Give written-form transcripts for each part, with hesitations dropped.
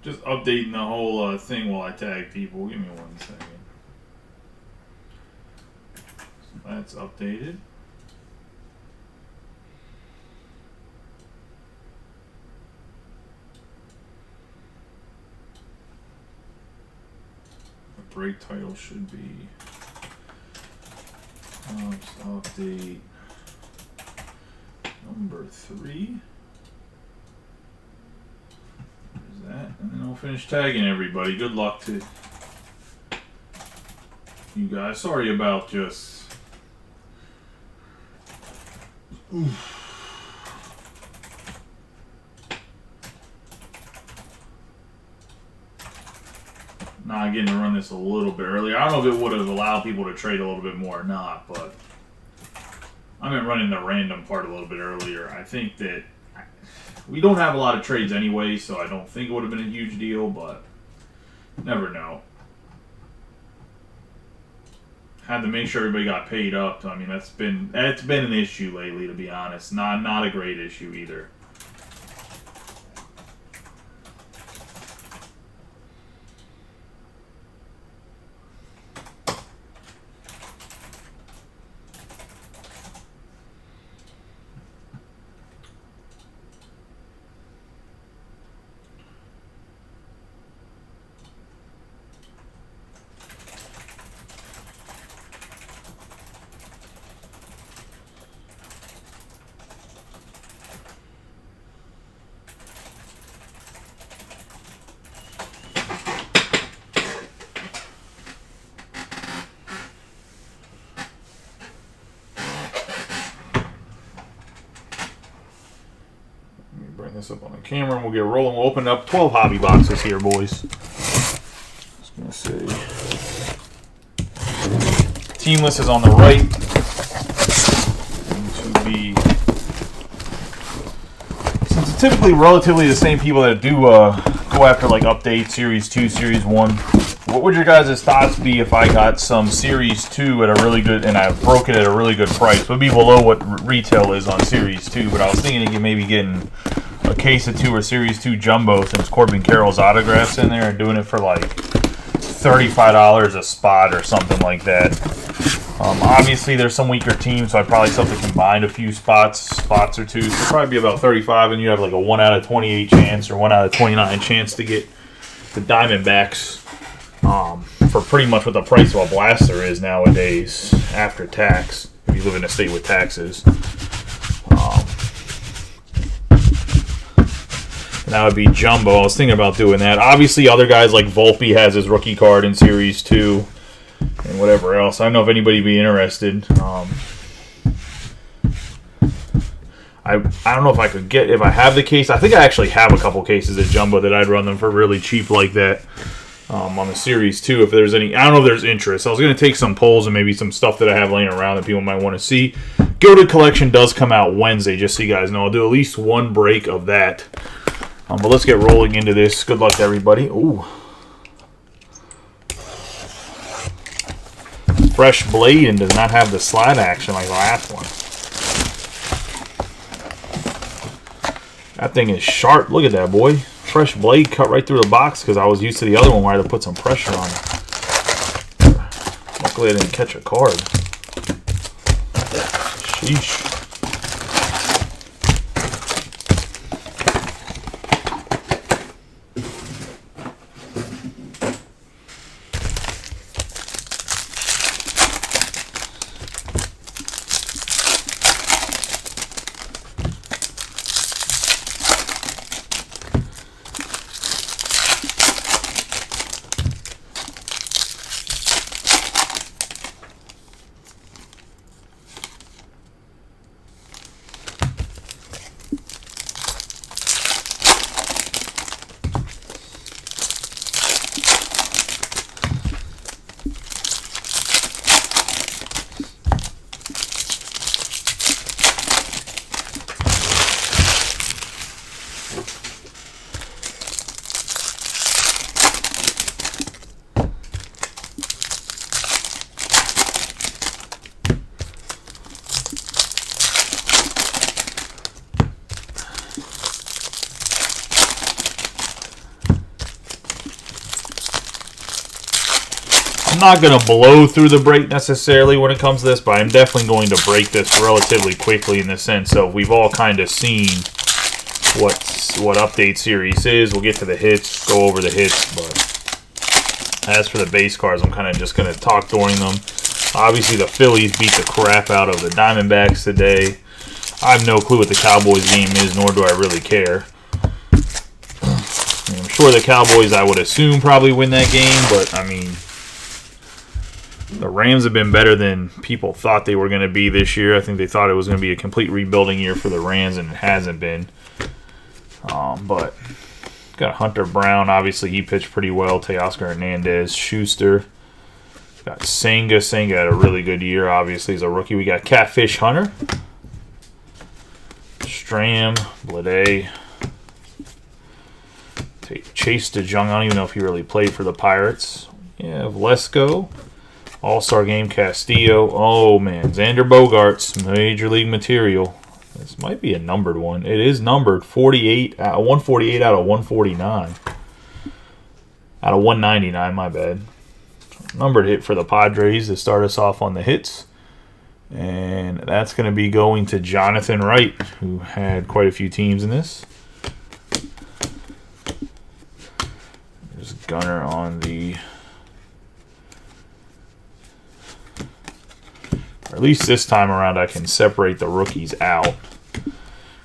Just updating the whole thing while I tag people. Give me 1 second. So that's updated. The break title should be update number 3. That, and then I'll finish tagging everybody. Good luck to you guys. Sorry about just not getting to run this a little bit earlier. I don't know if it would have allowed people to trade a little bit more or not, but I've been running the random part a little bit earlier. I think that we don't have a lot of trades anyway, so I don't think it would have been a huge deal, but never know. Had to make sure everybody got paid up. I mean, it's been an issue lately, to be honest. Not a great issue either. This up on the camera and we'll get rolling. We'll open up 12 hobby boxes here, boys. Just gonna say team list is on the right. To be, since it's typically relatively the same people that do go after like update Series 2, Series 1. What would your guys' thoughts be if I got some Series 2 at a really good, and I broke it at a really good price? It would be below what retail is on Series 2, but I was thinking of maybe getting a case of 2 or Series 2 jumbo since Corbin Carroll's autographs in there and doing it for like $35 a spot or something like that. Obviously, there's some weaker teams, so I'd probably still have to combine a few spots or two. So it'd probably be about 35, and you have like a 1 out of 28 chance or 1 out of 29 chance to get the Diamondbacks for pretty much what the price of a blaster is nowadays after tax, if you live in a state with taxes. And that would be jumbo. I was thinking about doing that. Obviously, other guys like Volpe has his rookie card in Series 2 and whatever else. I don't know if anybody would be interested. I don't know if I could get, if I have the case. I think I actually have a couple cases of jumbo that I'd run them for really cheap like that on the Series 2 if there's any. I don't know if there's interest. I was going to take some polls and maybe some stuff that I have laying around that people might want to see. Gilded Collection does come out Wednesday, just so you guys know. I'll do at least one break of that. But let's get rolling into this. Good luck to everybody. Ooh. Fresh blade and does not have the slide action like the last one. That thing is sharp. Look at that, boy. Fresh blade cut right through the box because I was used to the other one where I had to put some pressure on it. Luckily I didn't catch a card. Sheesh. not going to blow through the break necessarily when it comes to this, but I'm definitely going to break this relatively quickly in the sense of we've all kind of seen what update series is. We'll get to the hits, go over the hits, but as for the base cards, I'm kind of just going to talk during them. Obviously, the Phillies beat the crap out of the Diamondbacks today. I have no clue what the Cowboys game is, nor do I really care. I'm sure the Cowboys, I would assume, probably win that game, but, I mean, the Rams have been better than people thought they were going to be this year. I think they thought it was going to be a complete rebuilding year for the Rams, and it hasn't been. But got Hunter Brown. Obviously, he pitched pretty well. Teoscar Hernandez, Schuster. Got Senga. Senga had a really good year, obviously, as a rookie. We got Catfish Hunter. Stram, Blade. Chase DeJong. I don't even know if he really played for the Pirates. Yeah, Vlesko. All-Star Game, Castillo. Oh, man. Xander Bogaerts, Major League material. This might be a numbered one. It is numbered. 148 out of 149. Out of 199, my bad. Numbered hit for the Padres to start us off on the hits. And that's going to be going to Jonathan Wright, who had quite a few teams in this. There's Gunner on the... Or at least this time around I can separate the rookies out.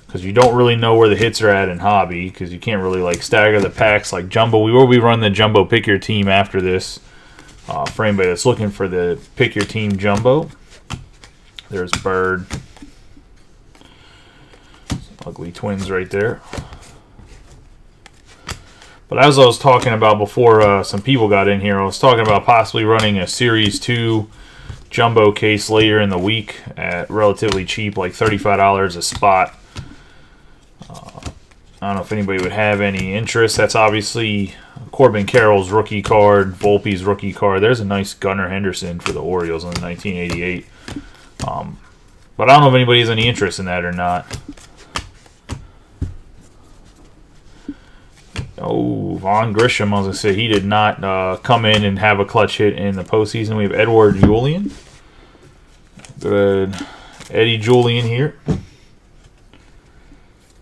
Because you don't really know where the hits are at in Hobby. Because you can't really like stagger the packs like Jumbo. We will be running the Jumbo Pick Your Team after this. For anybody that's looking for the Pick Your Team Jumbo. There's Bird. Some ugly Twins right there. But as I was talking about before some people got in here, I was talking about possibly running a Series 2 Jumbo case later in the week at relatively cheap, like $35 a spot. I don't know if anybody would have any interest. That's obviously Corbin Carroll's rookie card, Volpe's rookie card. There's a nice Gunnar Henderson for the Orioles in 1988. But I don't know if anybody has any interest in that or not. Oh, Vaughn Grisham, I was going to say, he did not come in and have a clutch hit in the postseason. We have Edward Julian. Good. Eddie Julian here.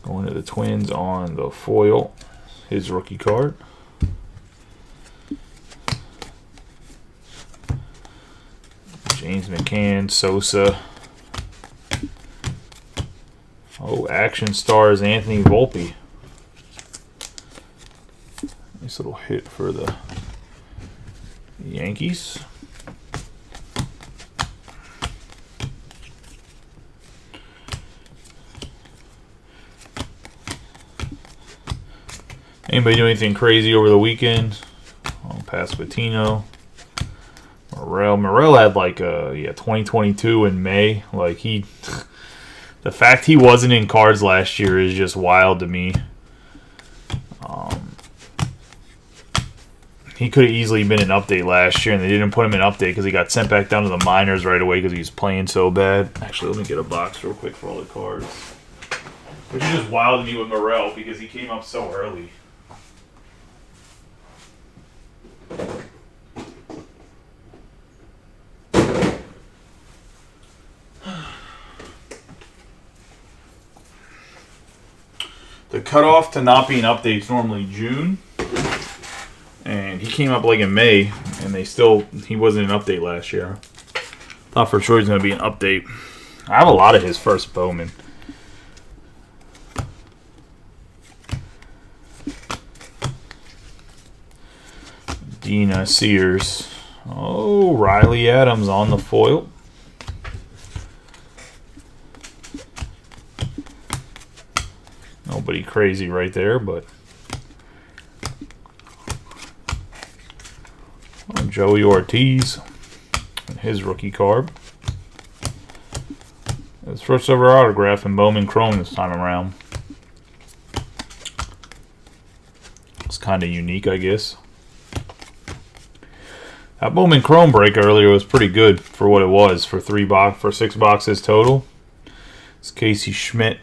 Going to the Twins on the foil. His rookie card. James McCann, Sosa. Oh, Action Stars, Anthony Volpe. Nice little hit for the Yankees. Anybody do anything crazy over the weekend? Pasquantino. Morel had like 2022 in May. Like the fact he wasn't in cards last year is just wild to me. He could have easily been an update last year, and they didn't put him in update because he got sent back down to the minors right away because he was playing so bad. Actually, let me get a box real quick for all the cards. Which is just wild to me with Morel because he came up so early. The cutoff to not being updated is normally June. And he came up like in May, and he wasn't an update last year. Thought for sure he was going to be an update. I have a lot of his first Bowman. Dina Sears. Oh, Riley Adams on the foil. Nobody crazy right there, but Joey Ortiz and his rookie card. His first ever autograph in Bowman Chrome this time around. It's kind of unique, I guess. That Bowman Chrome break earlier was pretty good for what it was for 6 boxes total. It's Casey Schmidt.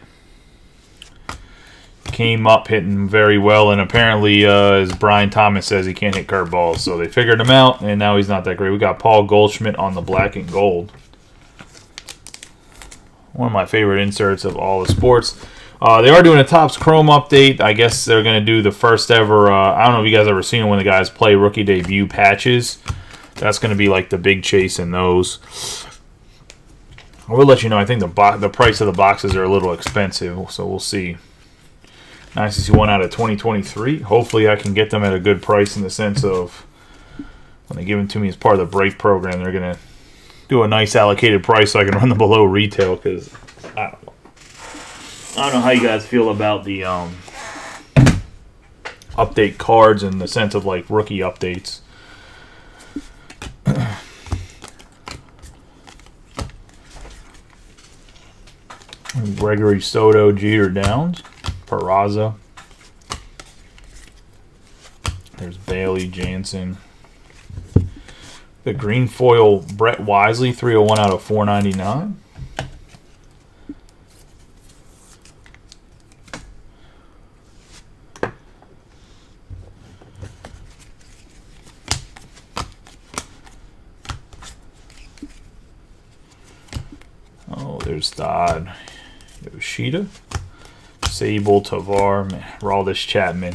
came up hitting very well, and apparently, as Brian Thomas says, he can't hit curveballs. So they figured him out, and now he's not that great. We got Paul Goldschmidt on the black and gold. One of my favorite inserts of all the sports. They are doing a Topps Chrome update. I guess they're going to do the first ever, I don't know if you guys ever seen it when the guys play rookie debut patches. That's going to be like the big chase in those. I will let you know, I think the price of the boxes are a little expensive, so we'll see. Nice to see one out of 2023. Hopefully I can get them at a good price in the sense of when they give them to me as part of the break program, they're going to do a nice allocated price so I can run them below retail, because I don't know how you guys feel about the update cards in the sense of like rookie updates. Gregory Soto, Jeter Downs, Peraza. There's Bailey, Jansen. The green foil, Brett Wisely, 301 out of 499. Oh, there's Dodd. Yoshida, Sable, Tavar, Raldis Chapman.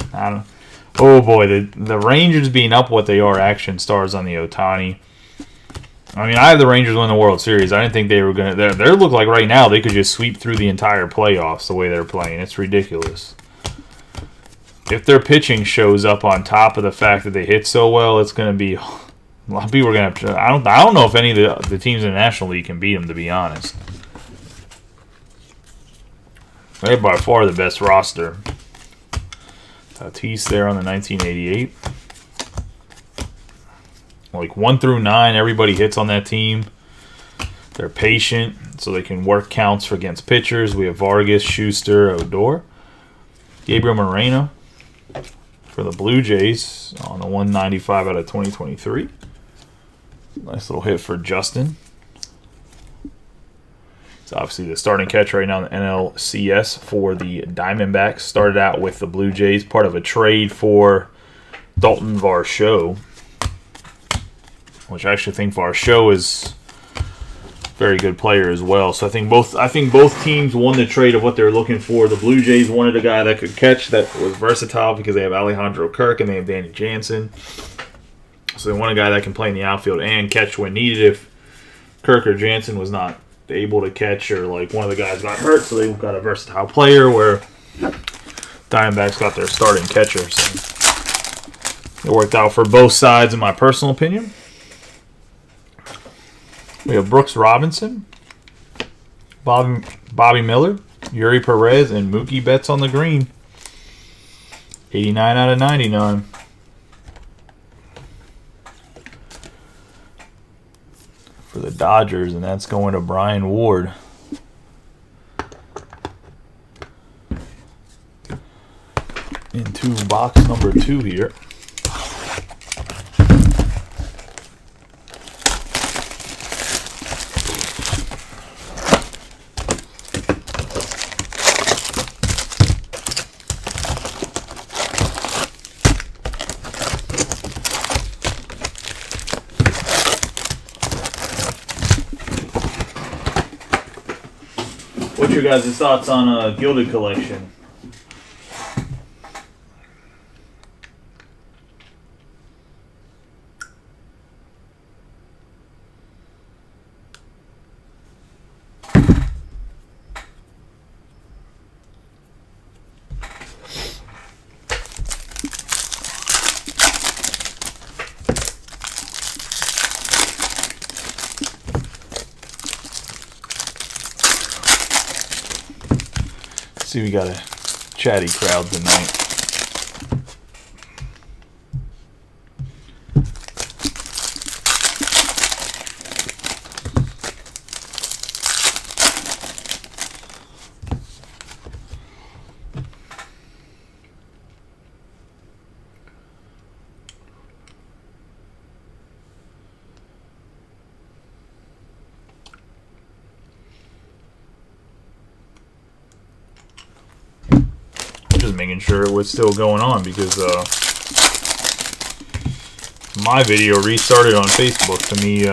Oh boy, the Rangers being up what they are, action stars on the Ohtani. I mean, I have the Rangers win the World Series. I didn't think they were going to. They look like right now they could just sweep through the entire playoffs the way they're playing. It's ridiculous. If their pitching shows up on top of the fact that they hit so well, it's going to be. A lot of people are going to have to. I don't know if any of the teams in the National League can beat them, to be honest. They're by far the best roster. Tatis there on the 1988. Like 1 through 9, everybody hits on that team. They're patient, so they can work counts for against pitchers. We have Vargas, Schuster, Odor. Gabriel Moreno for the Blue Jays on the 195 out of 2023. Nice little hit for Justin. It's obviously the starting catcher right now in the NLCS for the Diamondbacks. Started out with the Blue Jays, part of a trade for Dalton Varsho, which I actually think Varsho is a very good player as well. So I think both teams won the trade of what they're looking for. The Blue Jays wanted a guy that could catch, that was versatile, because they have Alejandro Kirk and they have Danny Jansen. So they want a guy that can play in the outfield and catch when needed if Kirk or Jansen was not able to catch, or like one of the guys got hurt, so they got a versatile player where Diamondbacks got their starting catcher. So it worked out for both sides in my personal opinion. We have Brooks Robinson, Bobby Miller, Yuri Perez, and Mookie Betts on the green. 89 out of 99. For the Dodgers, and that's going to Brian Ward. Into box number 2 here. What's your guys' thoughts on Gilded Collection? See, we got a chatty crowd tonight. just making sure it was still going on because my video restarted on Facebook to me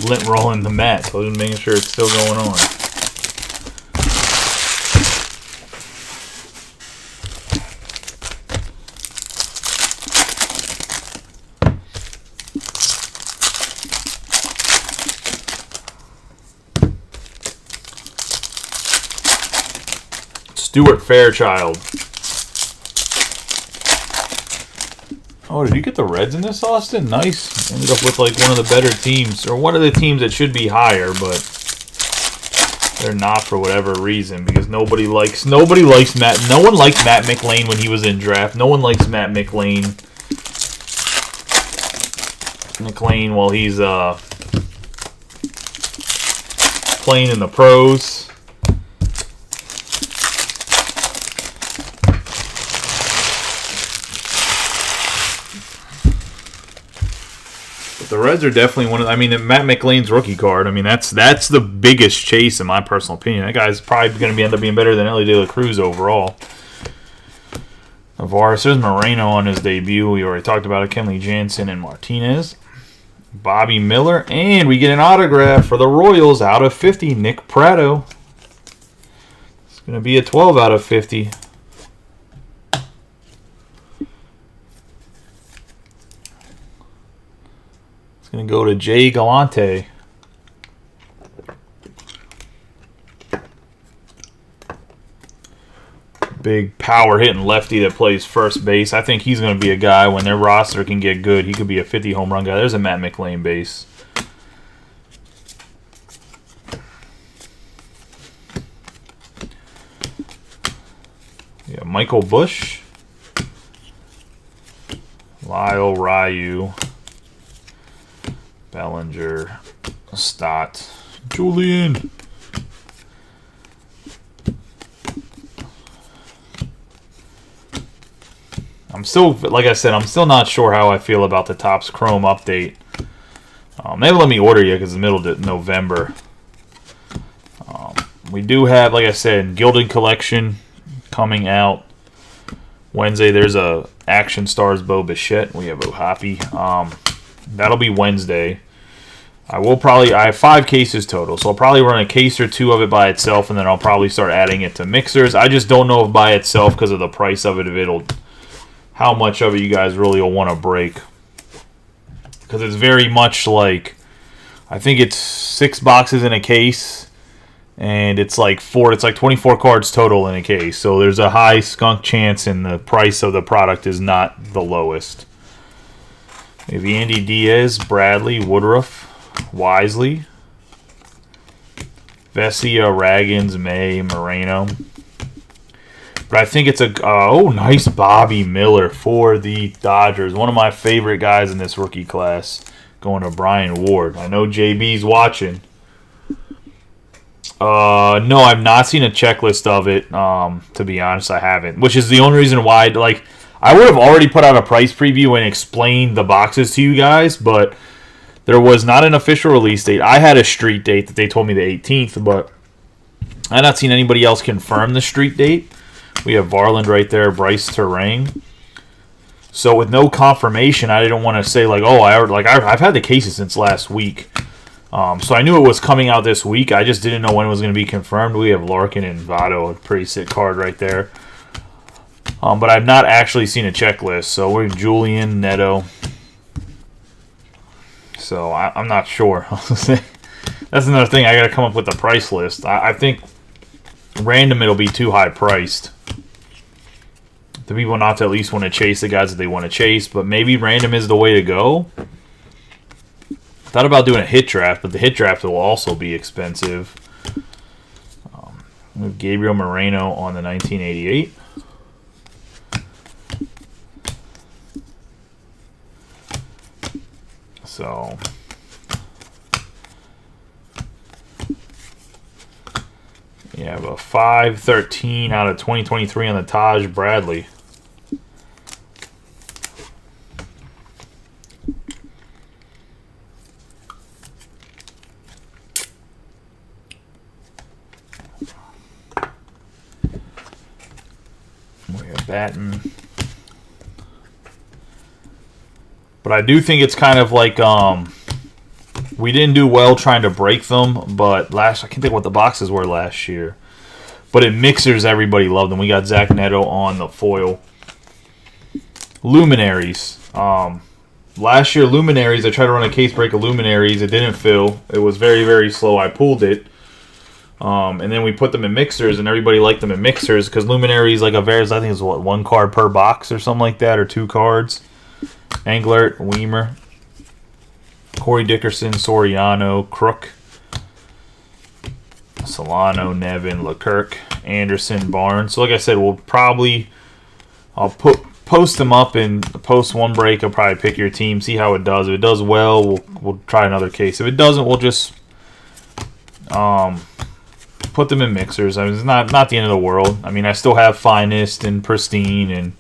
lint rolling the mat, so I'm just making sure it's still going on. Stuart Fairchild. Oh, did you get the Reds in this, Austin? Nice. Ended up with like one of the better teams, or one of the teams that should be higher, but they're not for whatever reason. Because nobody likes Matt. No one liked Matt McLain when he was in draft. No one likes Matt McLain. While he's playing in the pros. The Reds are definitely one of. I mean, Matt McLain's rookie card. I mean, that's the biggest chase in my personal opinion. That guy's probably going to end up being better than Elly De La Cruz overall. Navarro, there's Moreno on his debut. We already talked about it. Kenley Jansen and Martinez, Bobby Miller, and we get an autograph for the Royals out of 50. Nick Pratto. It's going to be a 12 out of 50. Going to go to Jay Galante. Big power hitting lefty that plays first base. I think he's going to be a guy when their roster can get good. He could be a 50 home run guy. There's a Matt McLain base. Yeah, Michael Bush. Lyle Ryu. Bellinger, Stott, Julian. I'm still, like I said, I'm still not sure how I feel about the Topps Chrome update. They let me order yet because it's the middle of November. We do have, like I said, Gilded Collection coming out Wednesday. There's a Action Stars Bo Bichette. We have Ohapi. That'll be Wednesday. I have 5 cases total, so I'll probably run a case or 2 of it by itself, and then I'll probably start adding it to mixers. I just don't know if by itself, because of the price of it, how much of it you guys really will want to break. Because it's very much like, I think it's 6 boxes in a case, and it's like 24 cards total in a case. So there's a high skunk chance, and the price of the product is not the lowest. Maybe Andy Diaz, Bradley, Woodruff, Wisely, Vesia, Raggins, May, Moreno. But I think it's nice Bobby Miller for the Dodgers. One of my favorite guys in this rookie class, going to Brian Ward. I know JB's watching. No, I've not seen a checklist of it. To be honest, I haven't. Which is the only reason why, I would have already put out a price preview and explained the boxes to you guys, but there was not an official release date. I had a street date that they told me the 18th, but I've not seen anybody else confirm the street date. We have Varland right there, Bryce Terang. So with no confirmation, I didn't want to say I've had the cases since last week. So I knew it was coming out this week. I just didn't know when it was going to be confirmed. We have Larkin and Votto, a pretty sick card right there. But I've not actually seen a checklist. So we're Julian, Neto. So I'm not sure. That's another thing. I got to come up with a price list. I think random it'll be too high priced. The people not to at least want to chase the guys that they want to chase. But maybe random is the way to go. Thought about doing a hit draft, but the hit draft will also be expensive. We have Gabriel Moreno on the 1988. So you have a 5/13 out of 2023 on the Taj Bradley. Batten. But I do think it's kind of like we didn't do well trying to break them, but I can't think what the boxes were last year. But in mixers, everybody loved them. We got Zach Neto on the foil. Luminaries. Last year, Luminaries, I tried to run a case break of Luminaries. It didn't fill. It was very, very slow. I pulled it. And then we put them in mixers, and everybody liked them in mixers because Luminaries, like a Veras, I think it's what, 1 card per box or something like that, or 2 cards. Englert, Weimer, Corey Dickerson, Soriano, Crook, Solano, Nevin, Leclerc, Anderson, Barnes. So like I said, I'll post them up and post one break. I'll probably pick your team, see how it does. If it does well, we'll try another case. If it doesn't, we'll just put them in mixers. I mean, it's not the end of the world. I mean, I still have Finest and Pristine, and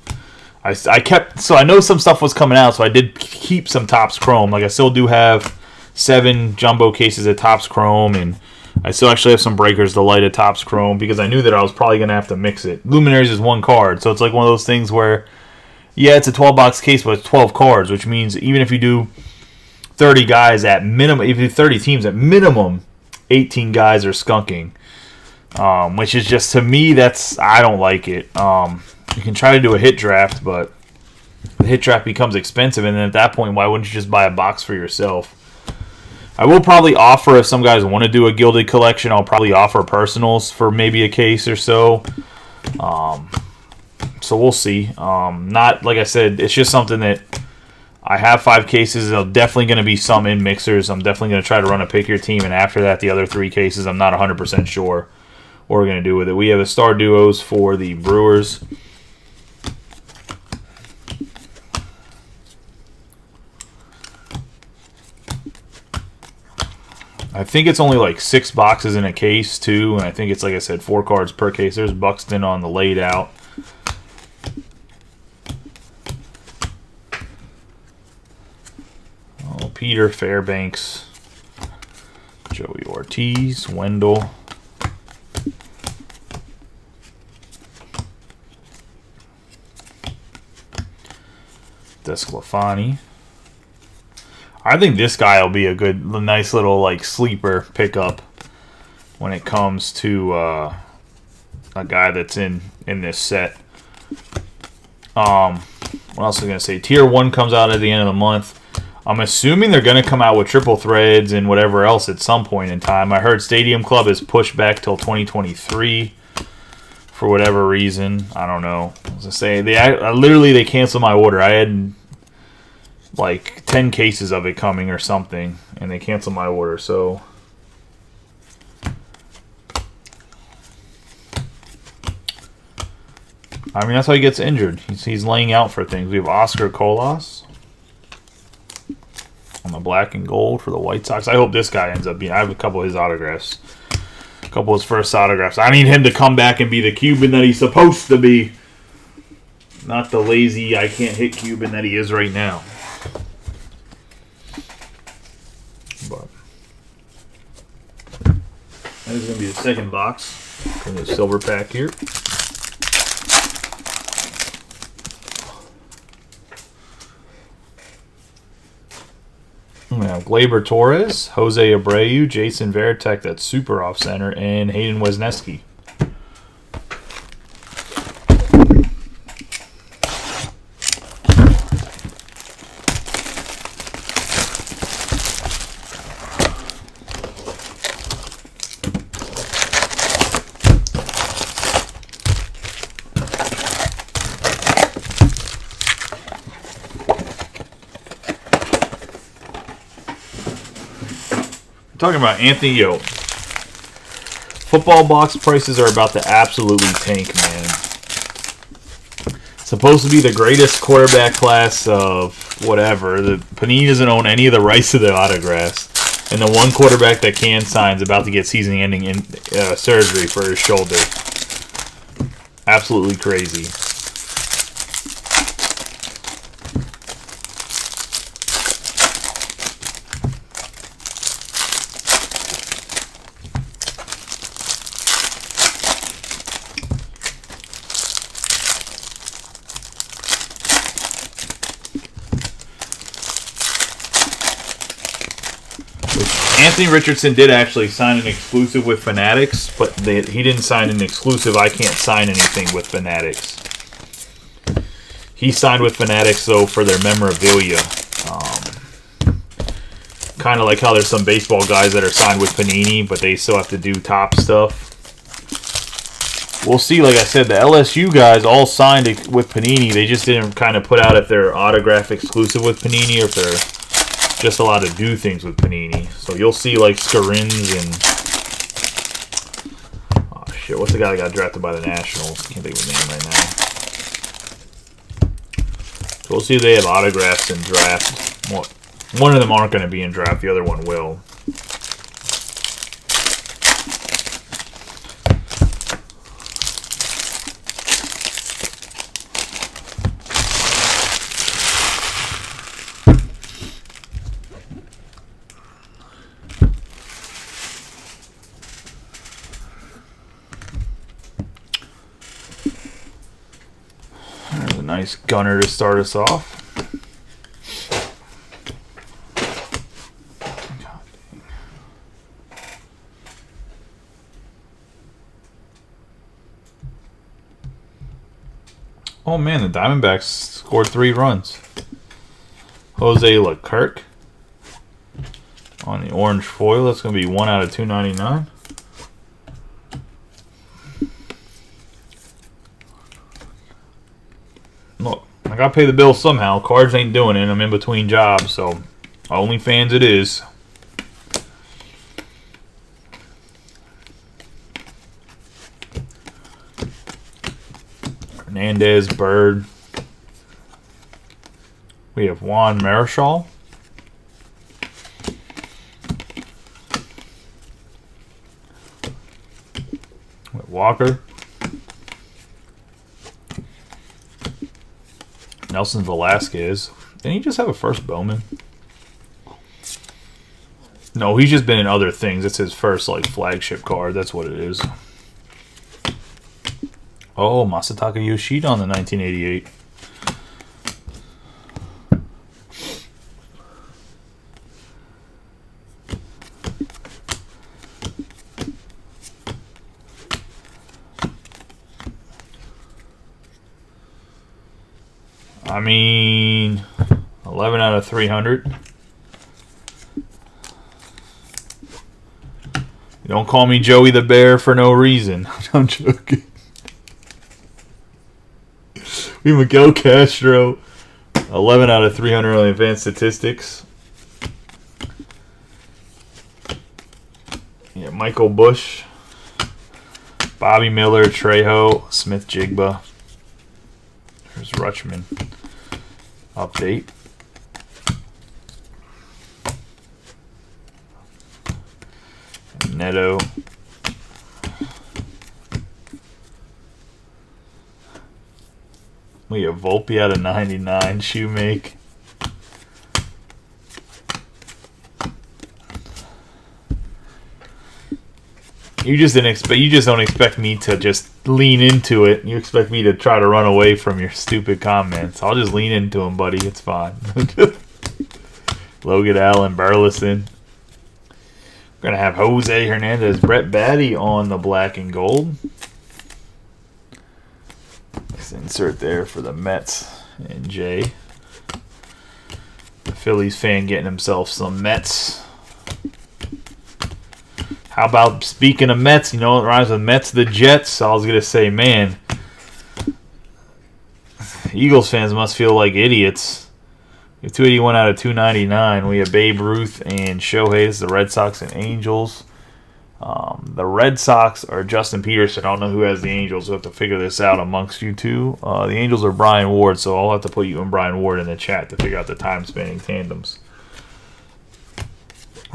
I kept, so I know some stuff was coming out, so I did keep some Topps Chrome. Like I still do have 7 jumbo cases of Topps Chrome, and I still actually have some breakers to light of Topps Chrome because I knew that I was probably going to have to mix it. Luminaries is 1 card, so it's like one of those things where, yeah, it's a 12-box case, but it's 12 cards, which means even if you do 30 guys at minimum, if you do 30 teams at minimum, 18 guys are skunking, which is just, to me, I don't like it. You can try to do a hit draft, but the hit draft becomes expensive, and then at that point, why wouldn't you just buy a box for yourself? I will probably offer, if some guys want to do a gilded collection, I'll probably offer personals for maybe a case or so. So we'll see. Not, like I said, it's just something that I have 5 cases. There's definitely going to be some in mixers. I'm definitely going to try to run a pick your team, and after that, the other 3 cases, I'm not 100% sure what we're going to do with it. We have a Star Duos for the Brewers. I think it's only like 6 boxes in a case, too. And I think it's, like I said, 4 cards per case. There's Buxton on the laid out. Oh, Peter, Fairbanks, Joey Ortiz, Wendell. Desclafani. I think this guy will be a nice little like sleeper pickup when it comes to a guy that's in this set. What else was I gonna say? Tier 1 comes out at the end of the month. I'm assuming they're gonna come out with triple threads and whatever else at some point in time. I heard Stadium Club is pushed back till 2023 for whatever reason. I don't know. As I say, they canceled my order. I had like 10 cases of it coming or something, and they canceled my order. So I mean, that's how he gets injured. He's laying out for things. We have Oscar Colas on the black and gold for the White Sox. I hope this guy ends up being. I have a couple of his autographs, a couple of his first autographs. I need him to come back and be the Cuban that he's supposed to be, not the lazy I can't hit Cuban that he is right now. But that is going to be the second box in the silver pack here. We have Gleyber Torres, Jose Abreu, Jason Varitek, that's super off center, and Hayden Wesneski. Talking about Anthony Yo. Football box prices are about to absolutely tank, man. Supposed to be the greatest quarterback class of whatever. The Panini doesn't own any of the rights to the autographs, and the one quarterback that can sign is about to get season-ending surgery for his shoulder. Absolutely crazy. Anthony Richardson did actually sign an exclusive with Fanatics, but he didn't sign an exclusive. I can't sign anything with Fanatics. He signed with Fanatics, though, for their memorabilia. Kind of like how there's some baseball guys that are signed with Panini, but they still have to do top stuff. We'll see. Like I said, the LSU guys all signed with Panini. They just didn't kind of put out if they're autograph exclusive with Panini or if they're just allowed to do things with Panini. So you'll see like Scarins and... Oh, shit. What's the guy that got drafted by the Nationals? Can't think of his name right now. So we'll see if they have autographs in draft. One of them aren't going to be in draft. The other one will. There's a nice gunner to start us off. Oh man, the Diamondbacks scored 3 runs. Jose Leclerc on the orange foil. That's going to be 1 out of 299. Look, I got to pay the bill somehow. Cards ain't doing it. I'm in between jobs, so OnlyFans it is. Hernandez, Bird. We have Juan Marichal. Walker. Nelson Velasquez. Didn't he just have a first Bowman? No, he's just been in other things. It's his first like flagship card. That's what it is. Oh, Masataka Yoshida on the 1988. I mean, 11 out of 300. Don't call me Joey the Bear for no reason. I'm joking. We Miguel Castro, 11 out of 300 on the advanced statistics. Yeah, Michael Bush, Bobby Miller, Trejo, Smith Jigba. There's Rutschman. Update. Neto. We have Volpe out of 99. Shoemake. You just don't expect me to just lean into it. You expect me to try to run away from your stupid comments. I'll just lean into them, buddy. It's fine. Logan Allen, Burleson. We're gonna have Jose Hernandez, Brett Baty on the black and gold. Let's insert there for the Mets and Jay. The Phillies fan getting himself some Mets. How about, speaking of Mets, you know, it rhymes with Mets, the Jets. I was going to say, man, Eagles fans must feel like idiots. We have 281 out of 299. We have Babe Ruth and Shohei. This is the Red Sox and Angels. The Red Sox are Justin Peterson. I don't know who has the Angels. We'll have to figure this out amongst you two. The Angels are Brian Ward, so I'll have to put you and Brian Ward in the chat to figure out the time-spanning tandems.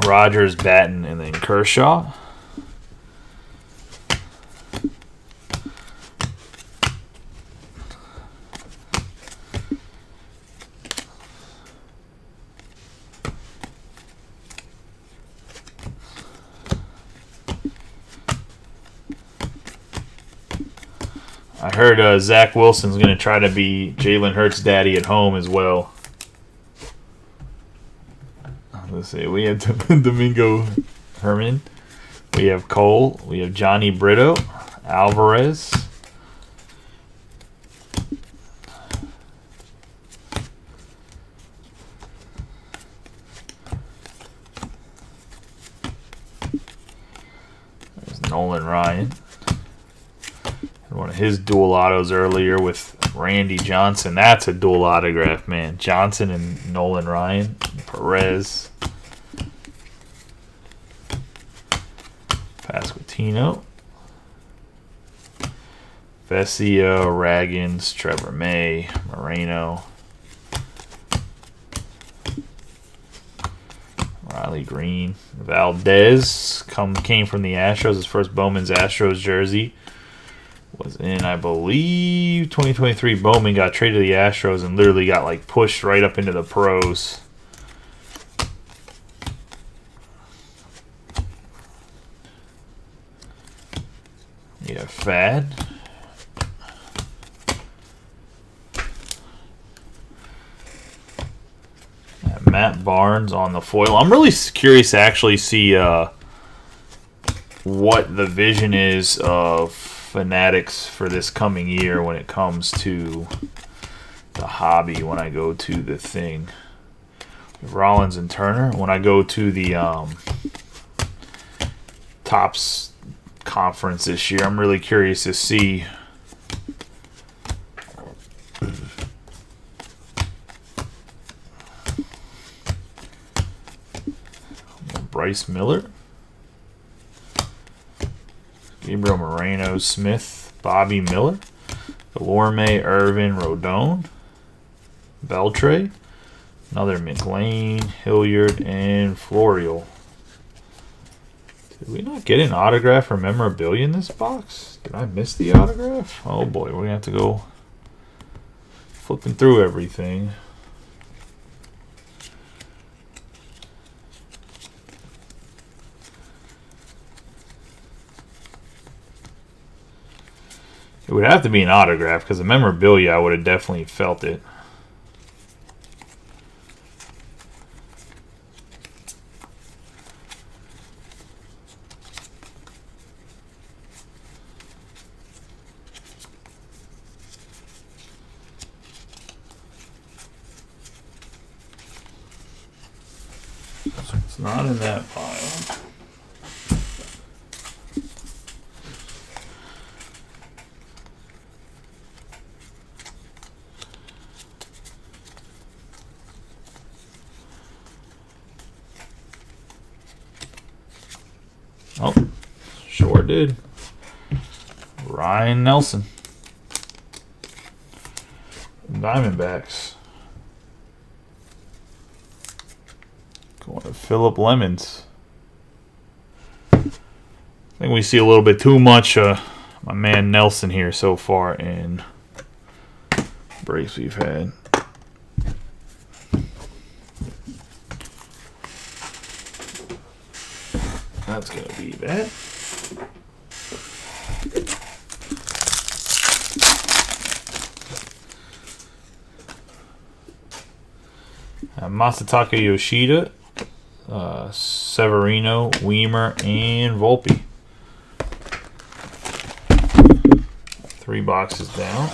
Rogers, Batten, and then Kershaw. I heard Zach Wilson's going to try to be Jalen Hurts' daddy at home as well. Let's see. We have Domingo Herman. We have Cole. We have Johnny Brito. Alvarez. There's Nolan Ryan. And one of his dual autos earlier with Randy Johnson. That's a dual autograph, man. Johnson and Nolan Ryan. Perez. Pasquantino. Vesia, Raggins, Trevor May, Moreno. Riley Green. Valdez came from the Astros. His first Bowman's Astros jersey was in, I believe, 2023. Bowman got traded to the Astros and literally got like pushed right up into the pros. Yeah, Fad. Matt Barnes on the foil. I'm really curious to actually see what the vision is of Fanatics for this coming year when it comes to the hobby. When I go to the thing, Rollins and Turner. When I go to the Topps conference this year, I'm really curious to see Bryce Miller, Gabriel Moreno, Smith, Bobby Miller, Delorme, Irvin, Rodon, Beltre, another McLean, Hilliard, and Florial. Did we not get an autograph or memorabilia in this box? Did I miss the autograph? Oh boy, we're going to have to go flipping through everything. It would have to be an autograph because the memorabilia, I would have definitely felt it. So it's not in that pile. Oh, sure did. Ryan Nelson. Diamondbacks. Going to Philip Lemons. I think we see a little bit too much my man Nelson here so far in breaks we've had. That's going to be that. Masataka Yoshida, Severino, Weimer, and Volpe. 3 boxes down.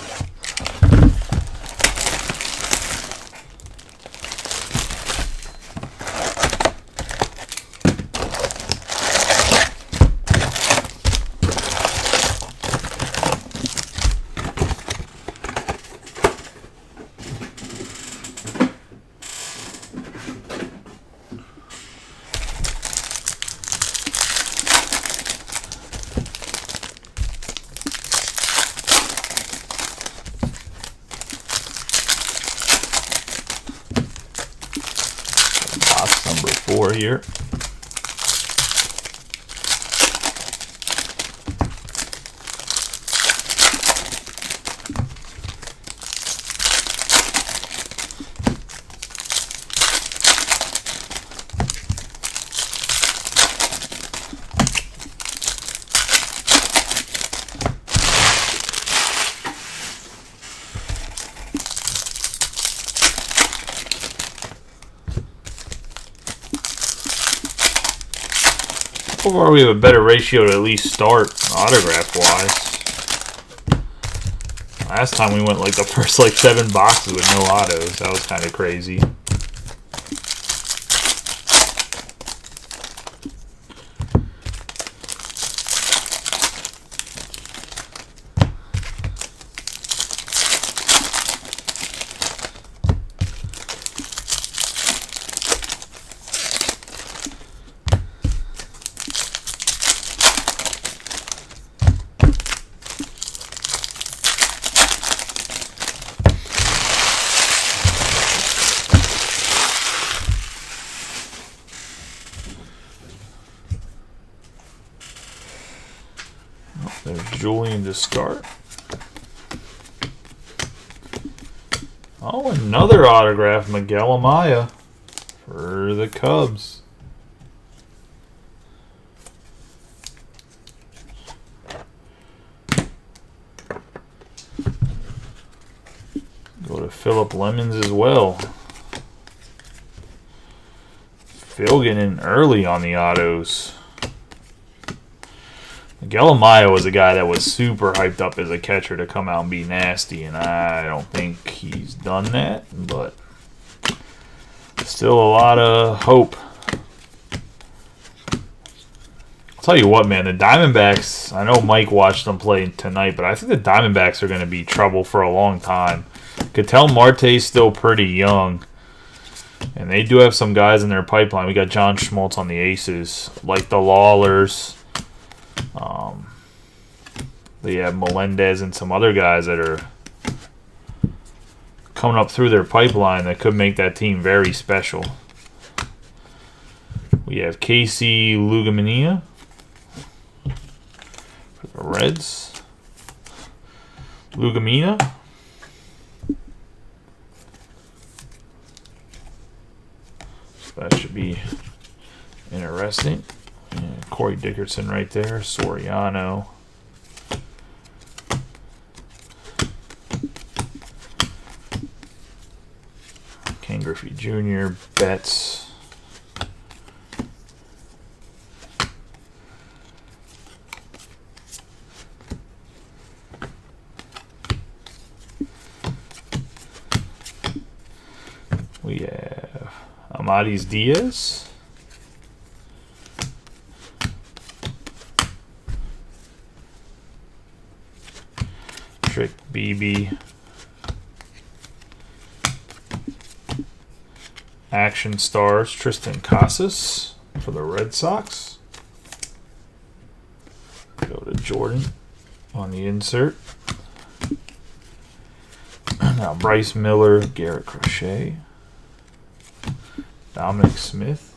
Box number 4 here. So far, we have a better ratio to at least start autograph-wise. Last time we went like the first like 7 boxes with no autos. That was kind of crazy. There's Julian to start. Oh, another autograph, Miguel Amaya for the Cubs. Go to Philip Lemons as well. Phil getting in early on the autos. Miguel Amaya was a guy that was super hyped up as a catcher to come out and be nasty, and I don't think he's done that, but still a lot of hope. I'll tell you what, man, the Diamondbacks, I know Mike watched them play tonight, but I think the Diamondbacks are going to be trouble for a long time. Ketel Marte's still pretty young, and they do have some guys in their pipeline. We got John Schmaltz on the Aces, like the Lawlers. They have Melendez and some other guys that are coming up through their pipeline that could make that team very special. We have Casey Lugumania for the Reds. Lugumina. So that should be interesting. And Corey Dickerson right there. Soriano. Ken Griffey Jr., Betts. We have Amadis Diaz. Trick BB. Action Stars, Tristan Casas for the Red Sox. Go to Jordan on the insert. Now Bryce Miller, Garrett Crochet, Dominic Smith,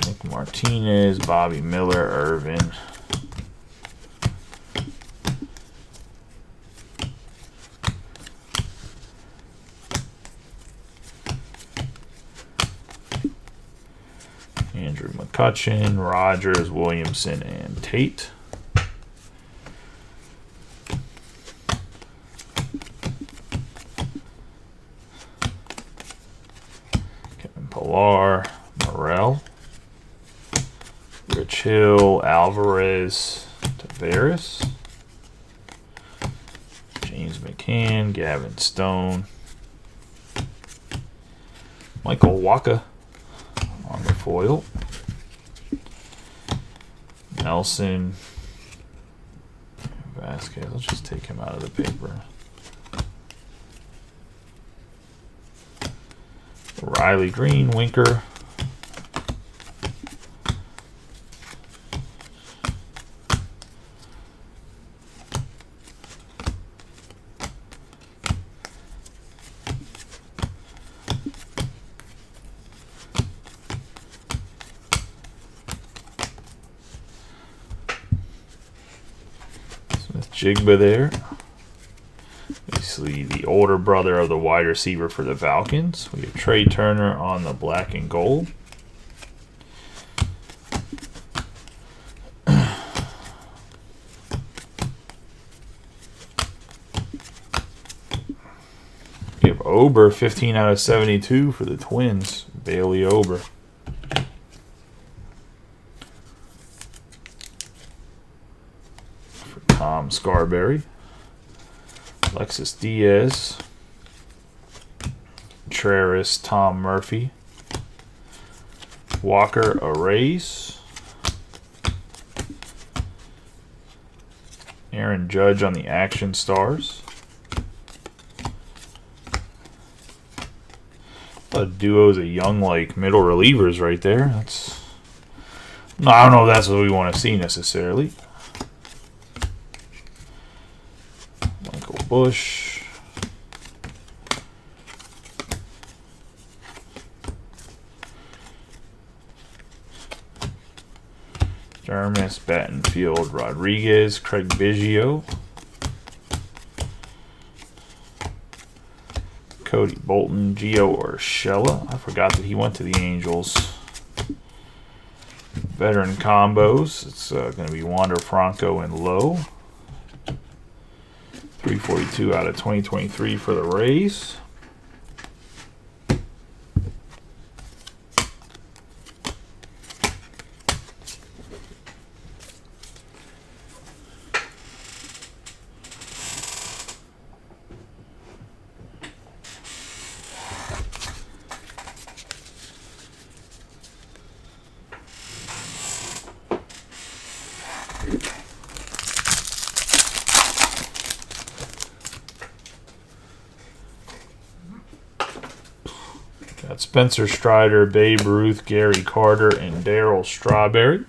Nick Martinez, Bobby Miller, Irvin. Andrew McCutchen, Rogers, Williamson, and Tate. Kevin Pillar, Morel, Rich Hill, Alvarez, Tavares, James McCann, Gavin Stone, Michael Wacha on the foil. Nelson, Vasquez. Let's just take him out of the paper. Riley Green, Winker. Jigba there. Basically the older brother of the wide receiver for the Falcons. We have Trey Turner on the black and gold. We have Ober, 15 out of 72 for the Twins. Bailey Ober. For Tom Scarberry. Alexis Diaz. Contreras, Tom Murphy. Walker Arrays. Aaron Judge on the Action Stars. A duos of young, like, middle relievers right there. That's, no, I don't know if that's what we want to see necessarily. Michael Bush. Dermis, Battenfield, Rodriguez, Craig Biggio. Cody Bolton, Gio Urshela. I forgot that he went to the Angels. Veteran combos. It's going to be Wander Franco and Lowe. 342 out of 2023 for the Rays. Got Spencer Strider, Babe Ruth, Gary Carter, and Darryl Strawberry.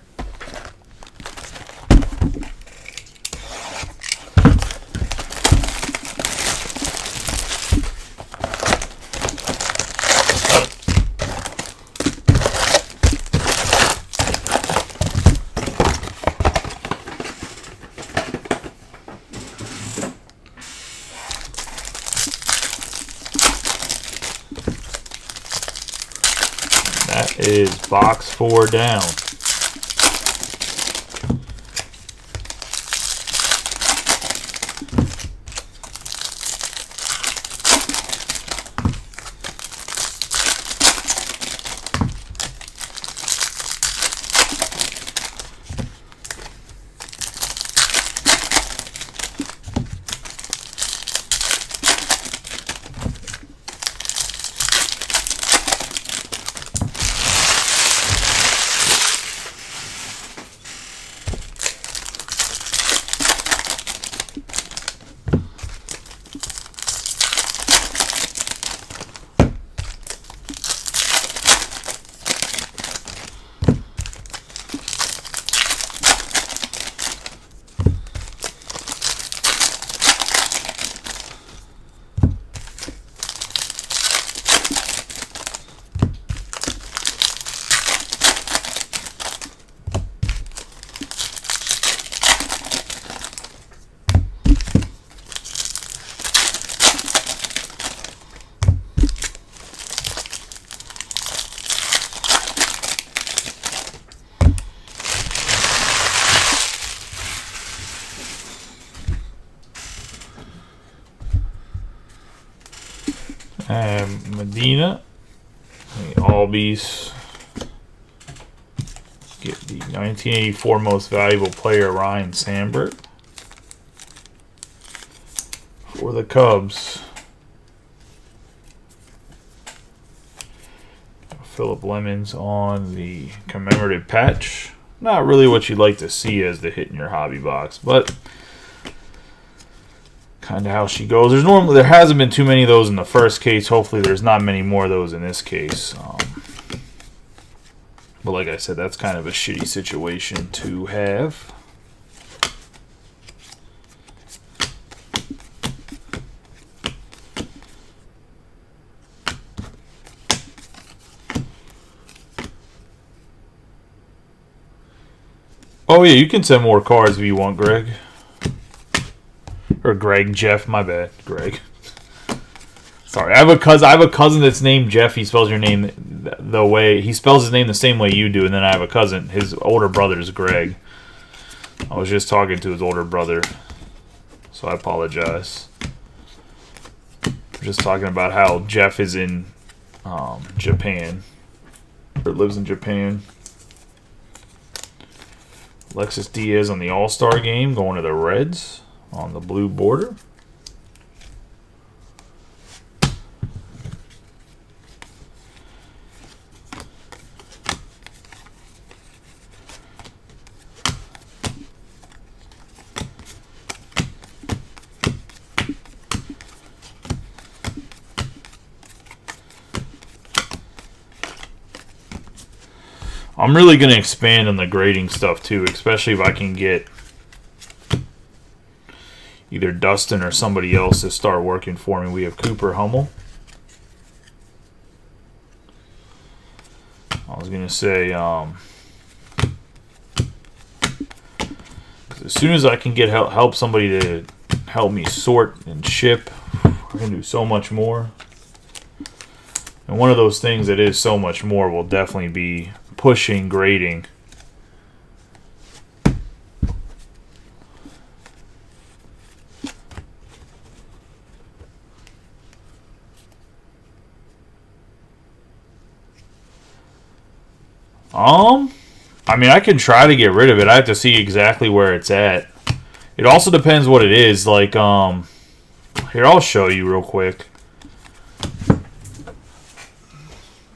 That is box 4 down. Medina, the Albies get the 1984 Most Valuable Player Ryan Sandberg. For the Cubs, Phillip Lemons on the commemorative patch. Not really what you'd like to see as the hit in your hobby box, but kind of how she goes. There hasn't been too many of those in the first case. Hopefully there's not many more of those in this case. But like I said, that's kind of a shitty situation to have. Oh yeah, you can send more cards if you want, Greg. Or Greg, Jeff, my bad, Greg. Sorry, I have a cousin that's named Jeff. He spells your name the way he spells his name the same way you do, and then I have a cousin. His older brother is Greg. I was just talking to his older brother, so I apologize. Just talking about how Jeff is in Japan, or lives in Japan. Alexis Diaz on the All-Star game, going to the Reds on the blue border. I'm really going to expand on the grading stuff too, especially if I can get either Dustin or somebody else to start working for me. We have Cooper Hummel. I was going to say, as soon as I can get help somebody to help me sort and ship, I can do so much more. And one of those things that is so much more will definitely be pushing grading. I mean, I can try to get rid of it. I have to see exactly where it's at. It also depends what it is. Like, here, I'll show you real quick.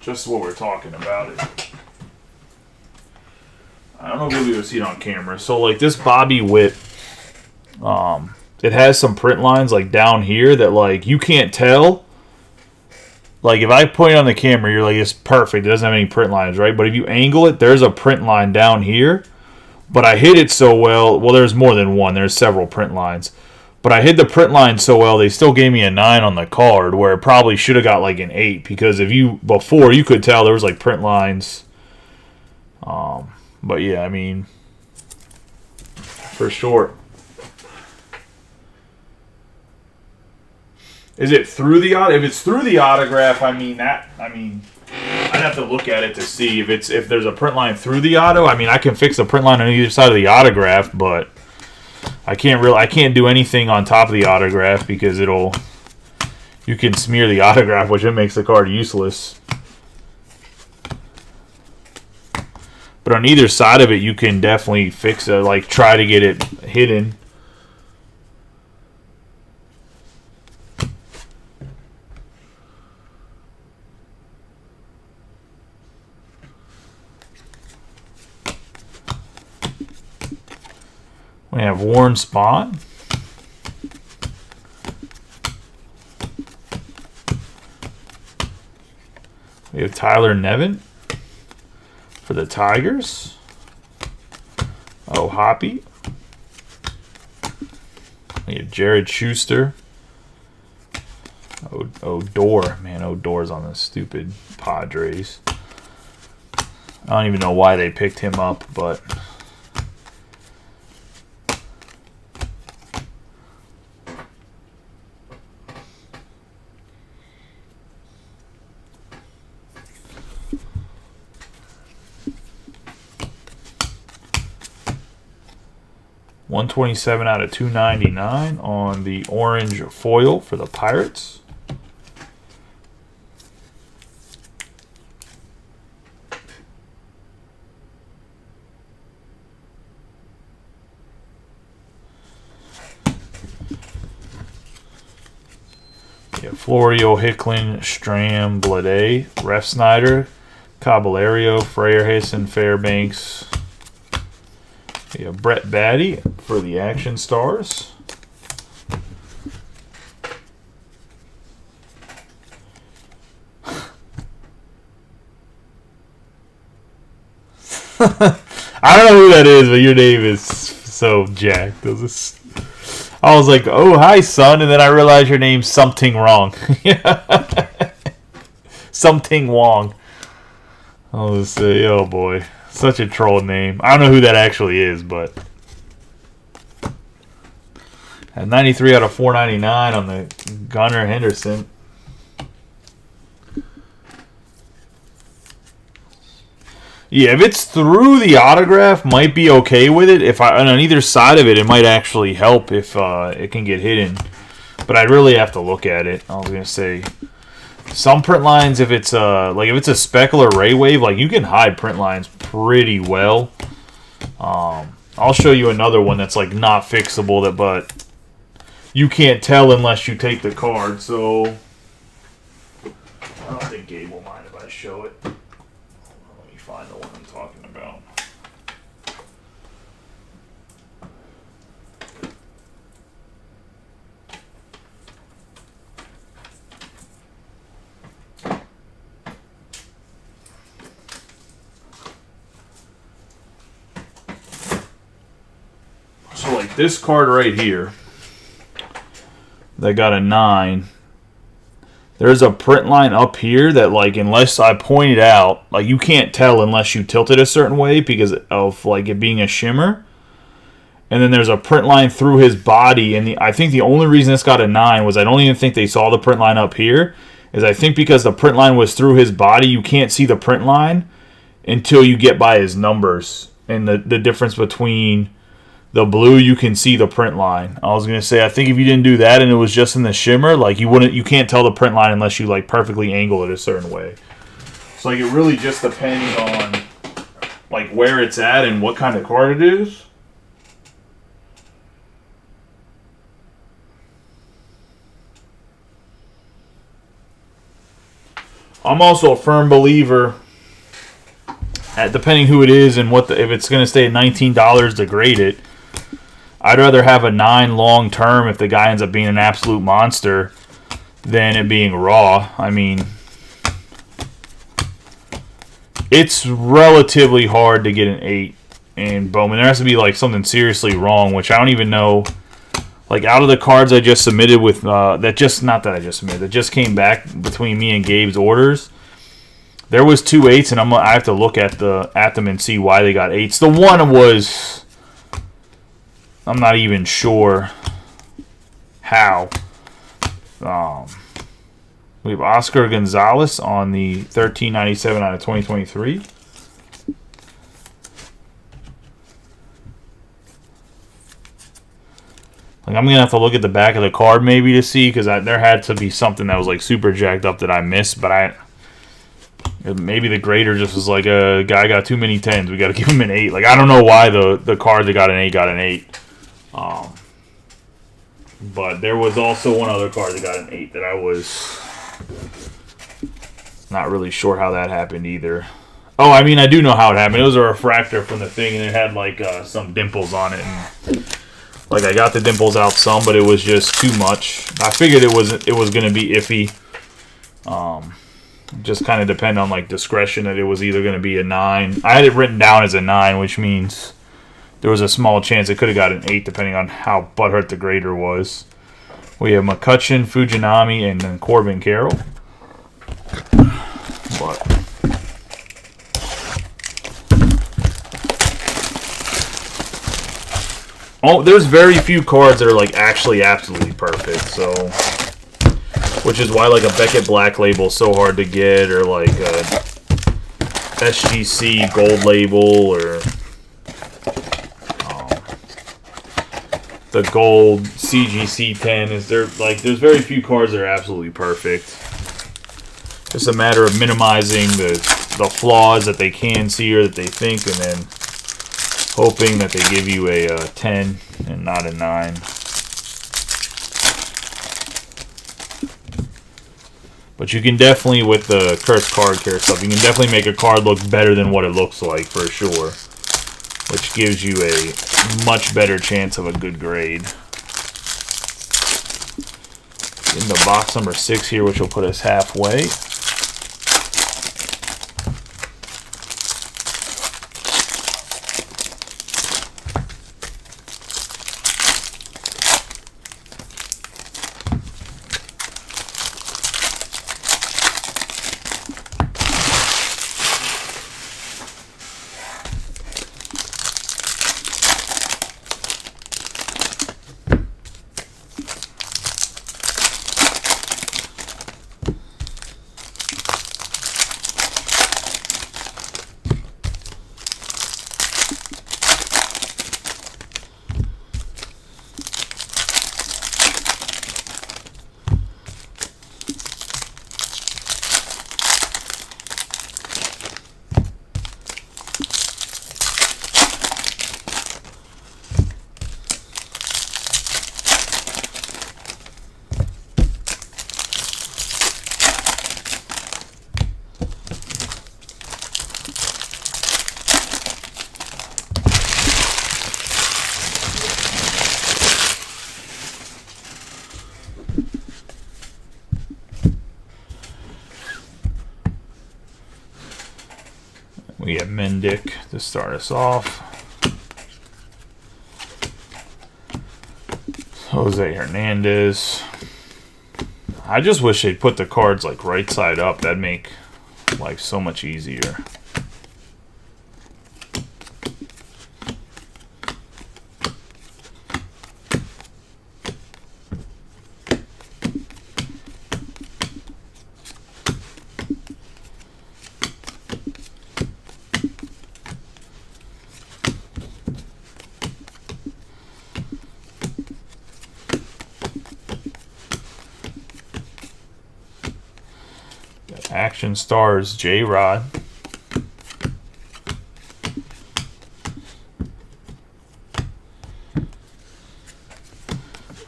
Just what we're talking about it. I don't know if you'll be able to see it on camera. So, like, this Bobby Witt, it has some print lines, like, down here that, like, you can't tell. Like, if I point it on the camera, you're like, it's perfect. It doesn't have any print lines, right? But if you angle it, there's a print line down here. But I hid it so well. Well, there's more than one. There's several print lines. But I hid the print line so well, they still gave me a 9 on the card, where it probably should have got, like, an 8. Because before, you could tell there was, like, print lines. But, yeah, I mean, for sure. Is it through the if it's through the autograph? I'd have to look at it to see if there's a print line through the auto. I mean, I can fix the print line on either side of the autograph, but I can't do anything on top of the autograph because you can smear the autograph, which it makes the card useless. But on either side of it, you can definitely fix it, like try to get it hidden. We have Warren Spahn. We have Tyler Nevin for the Tigers. Oh, Hoppy. We have Jared Schuster. Odor. Man, Odor's on the stupid Padres. I don't even know why they picked him up, but... $127 out of $299 on the orange foil for the Pirates. Yeah, Florio, Hicklin, Stram, Blade, Ref Snyder, Caballero, Freyerson, Fairbanks. We have Brett Batty for the Action Stars. I don't know who that is, but your name is so jacked. I was like, oh, hi, son. And then I realized your name's something wrong. Something Wong. I was say, oh, boy. Such a troll name. I don't know who that actually is, but... At 93 out of 499 on the Gunnar Henderson. Yeah, if it's through the autograph, might be okay with it. If on either side of it, it might actually help if it can get hidden. but I'd really have to look at it. I was gonna say some print lines, if it's like if it's a speckle or ray wave, like you can hide print lines pretty well. I'll show you another one that's like not fixable, but you can't tell unless you take the card. So I don't think Gabe will mind if I show it. Let me find the one I'm talking about. So like this card right here that got a 9, there's a print line up here that, like, unless I point it out, like, you can't tell unless you tilt it a certain way because of, like, it being a shimmer. And then there's a print line through his body, and I think the only reason this got a 9 was I don't even think they saw the print line up here, is I think because the print line was through his body, you can't see the print line until you get by his numbers. And the difference between the blue, you can see the print line. I was gonna say, I think if you didn't do that and it was just in the shimmer, like you can't tell the print line unless you like perfectly angle it a certain way. So like it really just depends on like where it's at and what kind of card it is. I'm also a firm believer at depending who it is and if it's gonna stay at $19 to grade it. I'd rather have a 9 long term if the guy ends up being an absolute monster than it being raw. I mean, it's relatively hard to get an 8 in Bowman. There has to be like something seriously wrong, which I don't even know. Like out of the cards I just submitted with that just came back between me and Gabe's orders. There was 2 8s, and I have to look at them and see why they got 8s. The one was, I'm not even sure how. We have Oscar Gonzalez on the 1397 out of 2023. Like I'm gonna have to look at the back of the card maybe to see, because there had to be something that was like super jacked up that I missed, but maybe the grader just was like, a guy got too many 10s, we got to give him an 8. Like I don't know why the card that got an 8 but there was also one other card that got an 8 that I was not really sure how that happened either. Oh, I mean, I do know how it happened. It was a refractor from the thing, and it had like some dimples on it. And, like I got the dimples out some, but it was just too much. I figured it was going to be iffy. Just kind of depend on like discretion that it was either going to be a 9. I had it written down as a 9, which means there was a small chance it could have got an 8 depending on how butthurt the grader was. We have McCutchen, Fujinami, and then Corbin Carroll. But there's very few cards that are like actually absolutely perfect. So, which is why like a Beckett Black Label is so hard to get, or like a SGC Gold Label, or the gold CGC 10 is there. Like there's very few cards that are absolutely perfect. It's a matter of minimizing the flaws that they can see or that they think, and then hoping that they give you a 10 and not a 9. But you can definitely, with the Cursed Card Care stuff, you can definitely make a card look better than what it looks like for sure, which gives you a much better chance of a good grade. In the box number 6 here, which will put us halfway. We have Mendick to start us off. Jose Hernandez. I just wish they'd put the cards like right side up. That'd make life so much easier. Action Stars, J-Rod.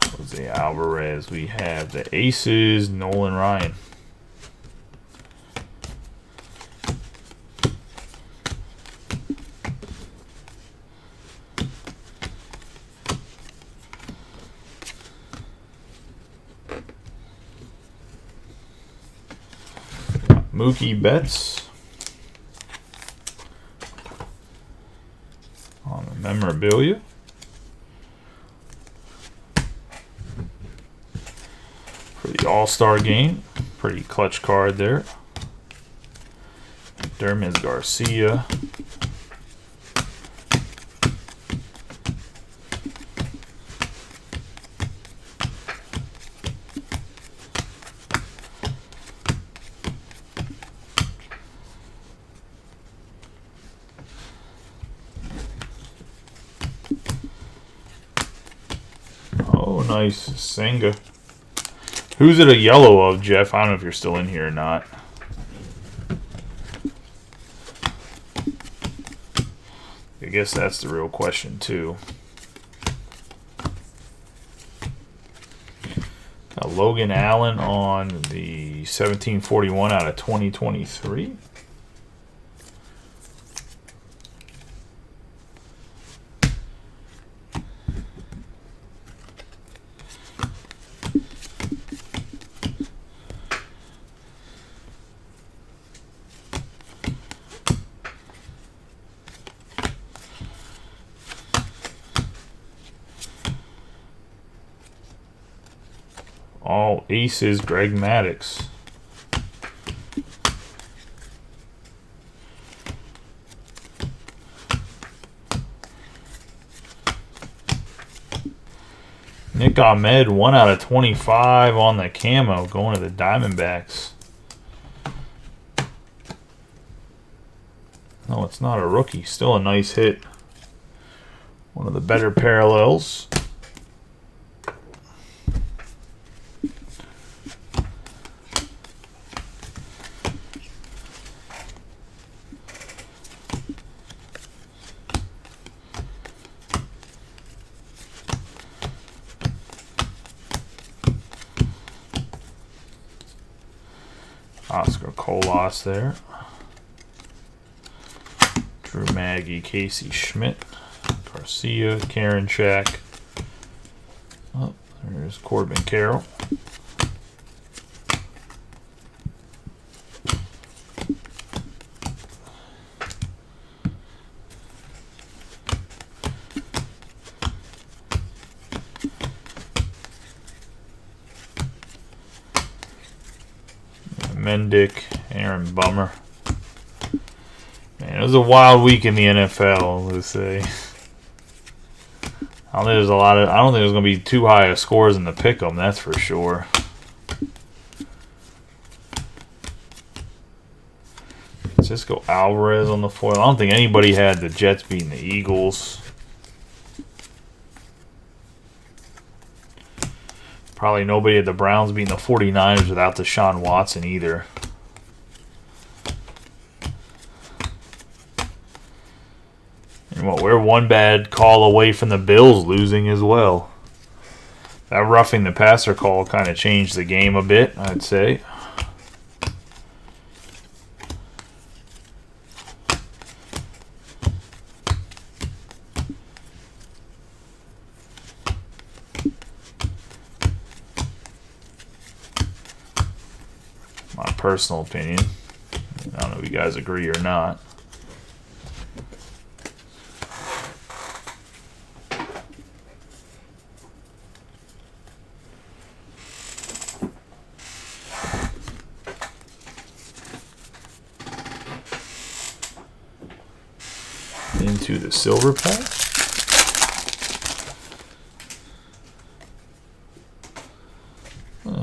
Jose Alvarez. We have the Aces, Nolan Ryan. Mookie Betts on the memorabilia. For the All-Star game, pretty clutch card there. Dermis Garcia. Oh, nice. Senga. Who's it a yellow of, Jeff? I don't know if you're still in here or not. I guess that's the real question, too. Got Logan Allen on the 1741 out of 2023. All Aces, Greg Maddux. Nick Ahmed, 1 out of 25 on the camo, going to the Diamondbacks. No, it's not a rookie. Still a nice hit. One of the better parallels. Oscar Colas there. Drew Maggi, Casey Schmidt, Garcia, Karinchak. Oh, there's Corbin Carroll. Mendick, Aaron Bummer. Man, it was a wild week in the NFL, let's say. I don't think there's going to be too high of scores in the pick'em, that's for sure. Francisco Alvarez on the foil. I don't think anybody had the Jets beating the Eagles. Probably nobody had the Browns beating the 49ers without Deshaun Watson either. And what, we're one bad call away from the Bills losing as well. That roughing the passer call kind of changed the game a bit, I'd say. My personal opinion. I don't know if you guys agree or not. into the silver pack.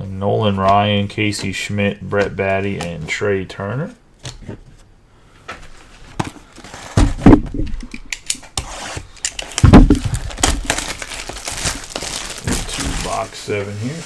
Nolan Ryan, Casey Schmidt, Brett Batty, and Trey Turner. Into box 7 here.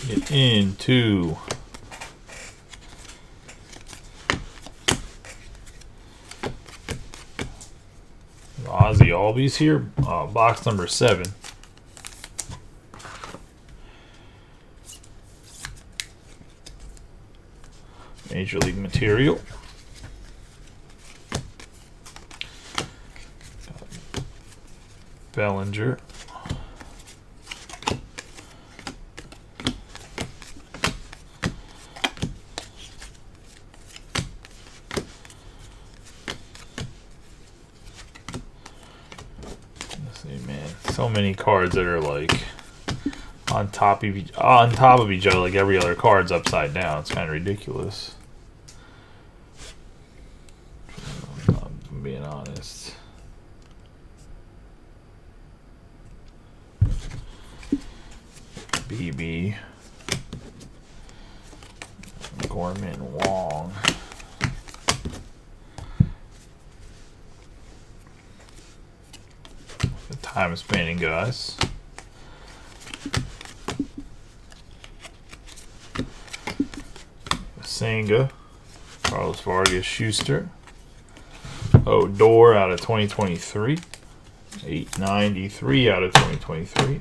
Get into Ozzy Albies here, box number 7. Major League material. Bellinger. So many cards that are like on top of each other, like every other card's upside down. It's kind of ridiculous. I'm being honest. BB, Gorman, Wong. Time spanning guys. Senga, Carlos Vargas Schuster, Odor out of 2023, 893 out of 2023.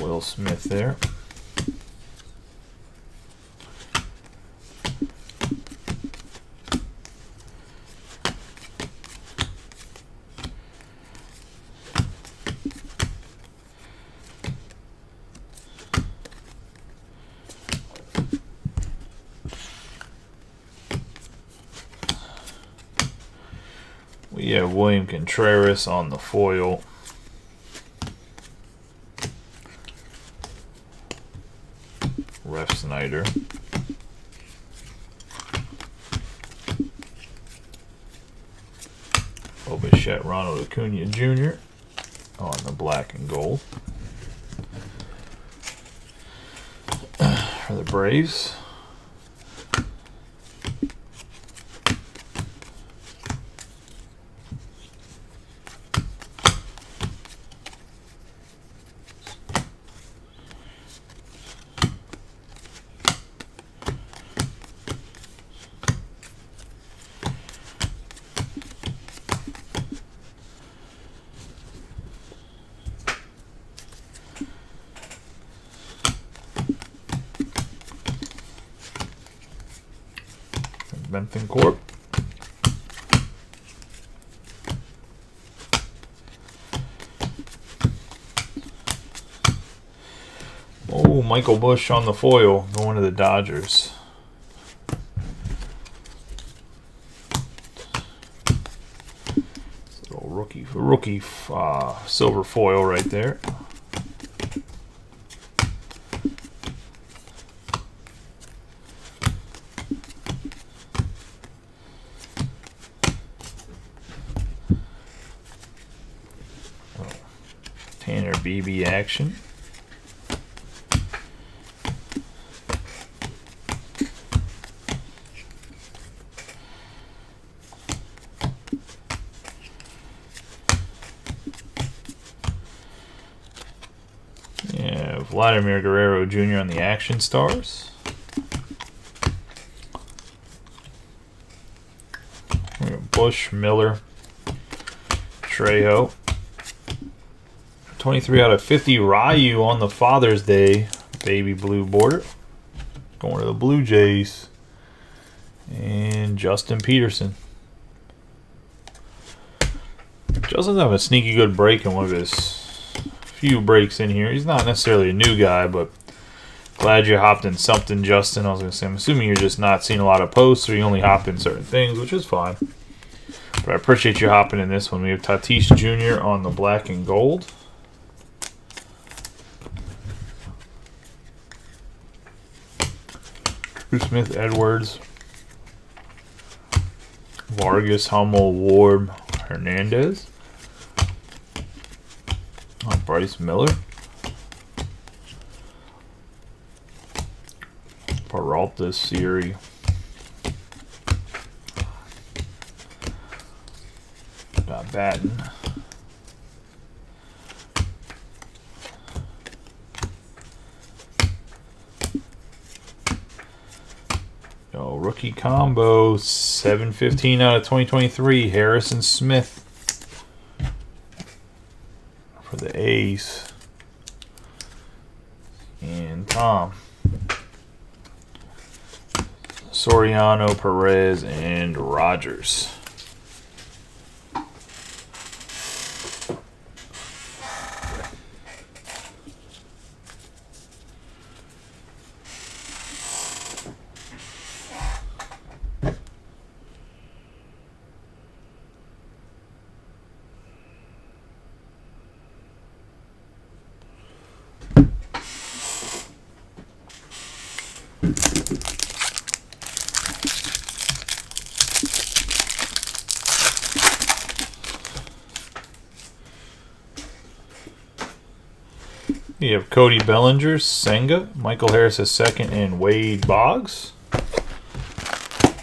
Will Smith there. We have William Contreras on the foil. Ref Snyder. Bichette Ronald Acuna Jr. on the black and gold. For the Braves. Bethencourt. Oh, Michael Busch on the foil, going to the Dodgers. So rookie silver foil right there. Tanner BB action. Yeah, Vladimir Guerrero Jr. on the Action Stars. Bush, Miller, Trejo. 23 out of 50 Ryu on the Father's Day baby blue border. Going to the Blue Jays. And Justin Peterson. Justin's having a sneaky good break in one of his few breaks in here. He's not necessarily a new guy, but glad you hopped in something, Justin. I was going to say, I'm assuming you're just not seeing a lot of posts or you only hop in certain things, which is fine. But I appreciate you hopping in this one. We have Tatis Jr. on the black and gold. Drew Smith, Edwards, Vargas, Hummel, Ward, Hernandez. Bryce Miller. Peralta, Siri. Got Batten. Rookie combo, 715 out of 2023, Harrison Smith for the A's. And Tom. Soriano, Perez, and Rogers. You have Cody Bellinger, Senga, Michael Harris II, and Wade Boggs.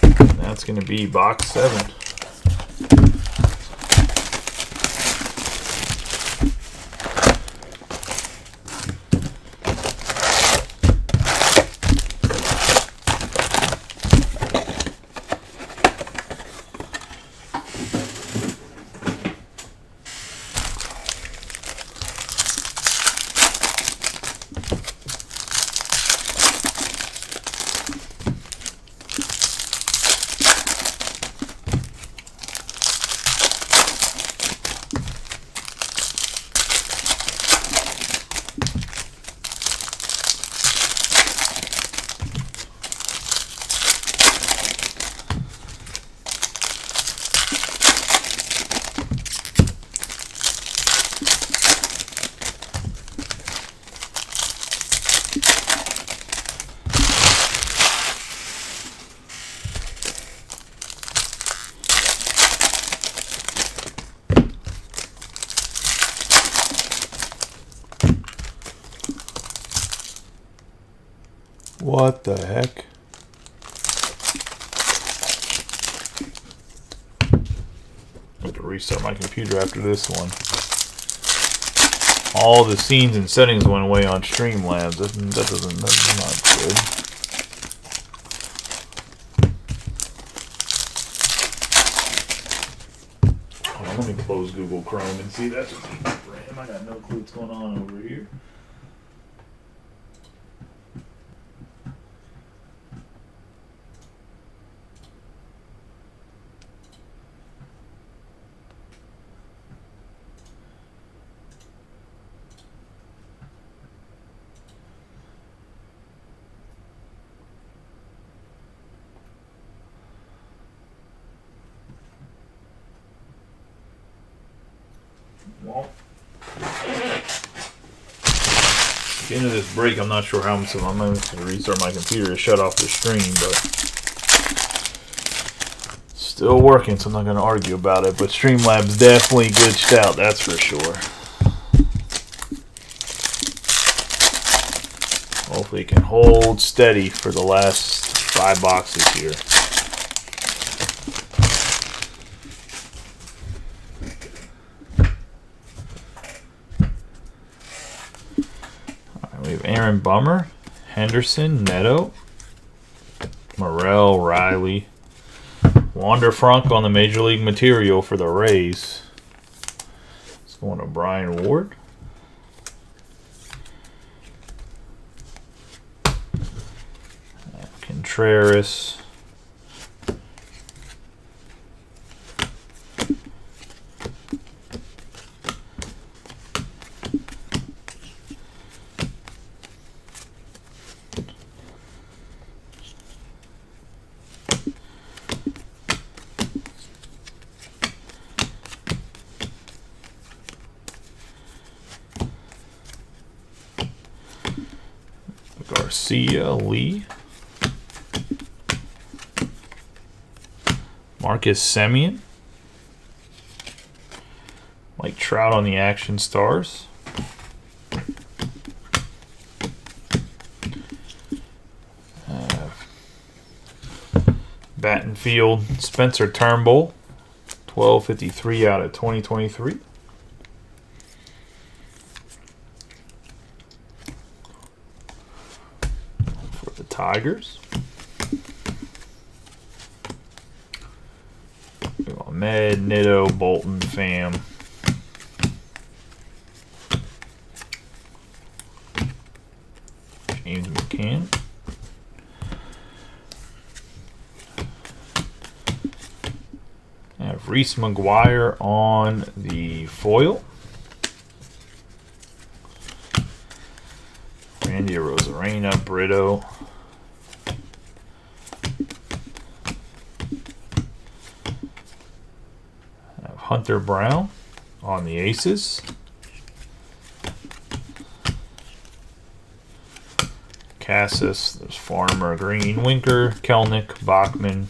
And that's going to be box 7. What the heck? I have to reset my computer after this one. All the scenes and settings went away on Streamlabs. That's not good. Hold on, let me close Google Chrome and see that's what's easy for him. I got no clue what's going on over here. Well, at the end of this break, I'm not sure how much I'm going to restart my computer to shut off the stream, but still working, so I'm not going to argue about it. But Streamlabs definitely glitched out, that's for sure. Hopefully it can hold steady for the last 5 boxes here. We have Aaron Bummer, Henderson, Neto, Morrell, Riley, Wander Frank on the Major League material for the Rays. It's going to Brian Ward. Contreras. Garcia, Lee, Marcus Semien, Mike Trout on the Action Stars, Battenfield, Spencer Turnbull, 1253 out of 2023. Tigers. Med, Nitto, Bolton, Pham. James McCann. I have Reese McGuire on the foil. Randy Rosarena, Brito. Hunter Brown on the Aces. Cassis, there's Farmer, Green, Winker, Kelnick, Bachman.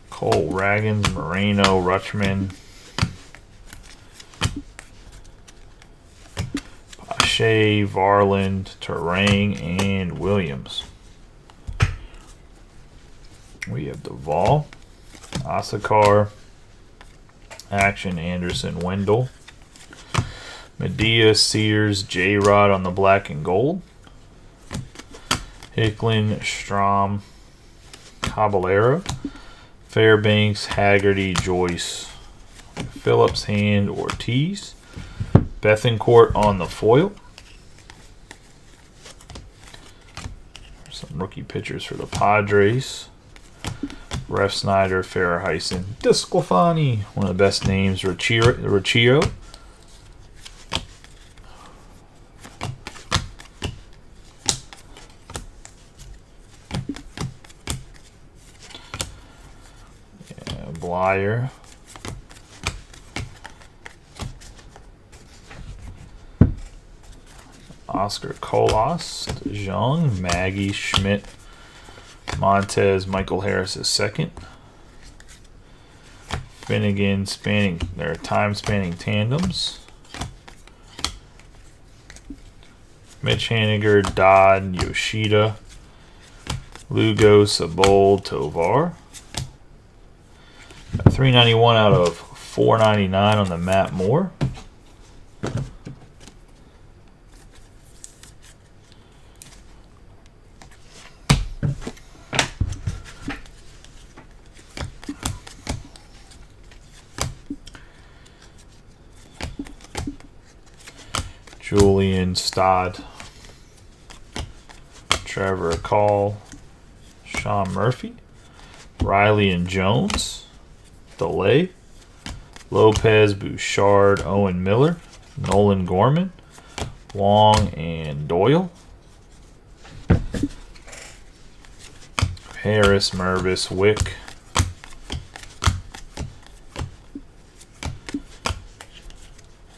Cole, Raggins, Moreno, Rutschman. Pache, Varland, Terang, and Williams. We have Duvall, Asakar, Action, Anderson, Wendell, Medea, Sears, J-Rod on the black and gold, Hicklin, Strom, Caballero, Fairbanks, Haggerty, Joyce, Phillips, Hand, Ortiz, Bethancourt on the foil. Some rookie pitchers for the Padres. Ref Snyder, Farah Disclafani, one of the best names, Riccio. Blyer. Oscar Colas, Zhang, Maggie, Schmidt, Montez, Michael Harris is second. Finnegan, spanning their time-spanning tandems. Mitch Haniger, Dodd, Yoshida, Lugo, Sabold, Tovar. 391 out of 499 on the Matt Moore. Julian Stodd, Trevor Call, Sean Murphy, Riley and Jones, DeLay, Lopez, Bouchard, Owen Miller, Nolan Gorman, Long, and Doyle. Harris, Mervis, Wick.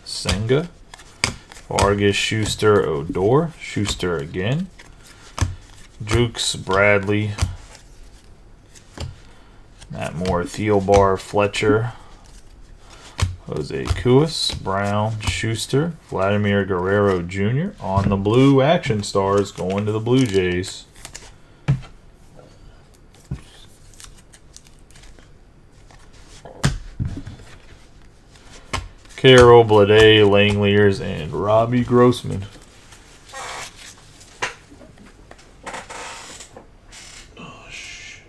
Senga. Vargas, Schuster, Odor. Schuster again. Jukes, Bradley. Matt Moore, Thielbar, Fletcher. Jose Cuas, Brown, Schuster, Vladimir Guerrero Jr. On the blue Action Stars going to the Blue Jays. Carroll, Blade, Langeliers, and Robbie Grossman. Oh, shit.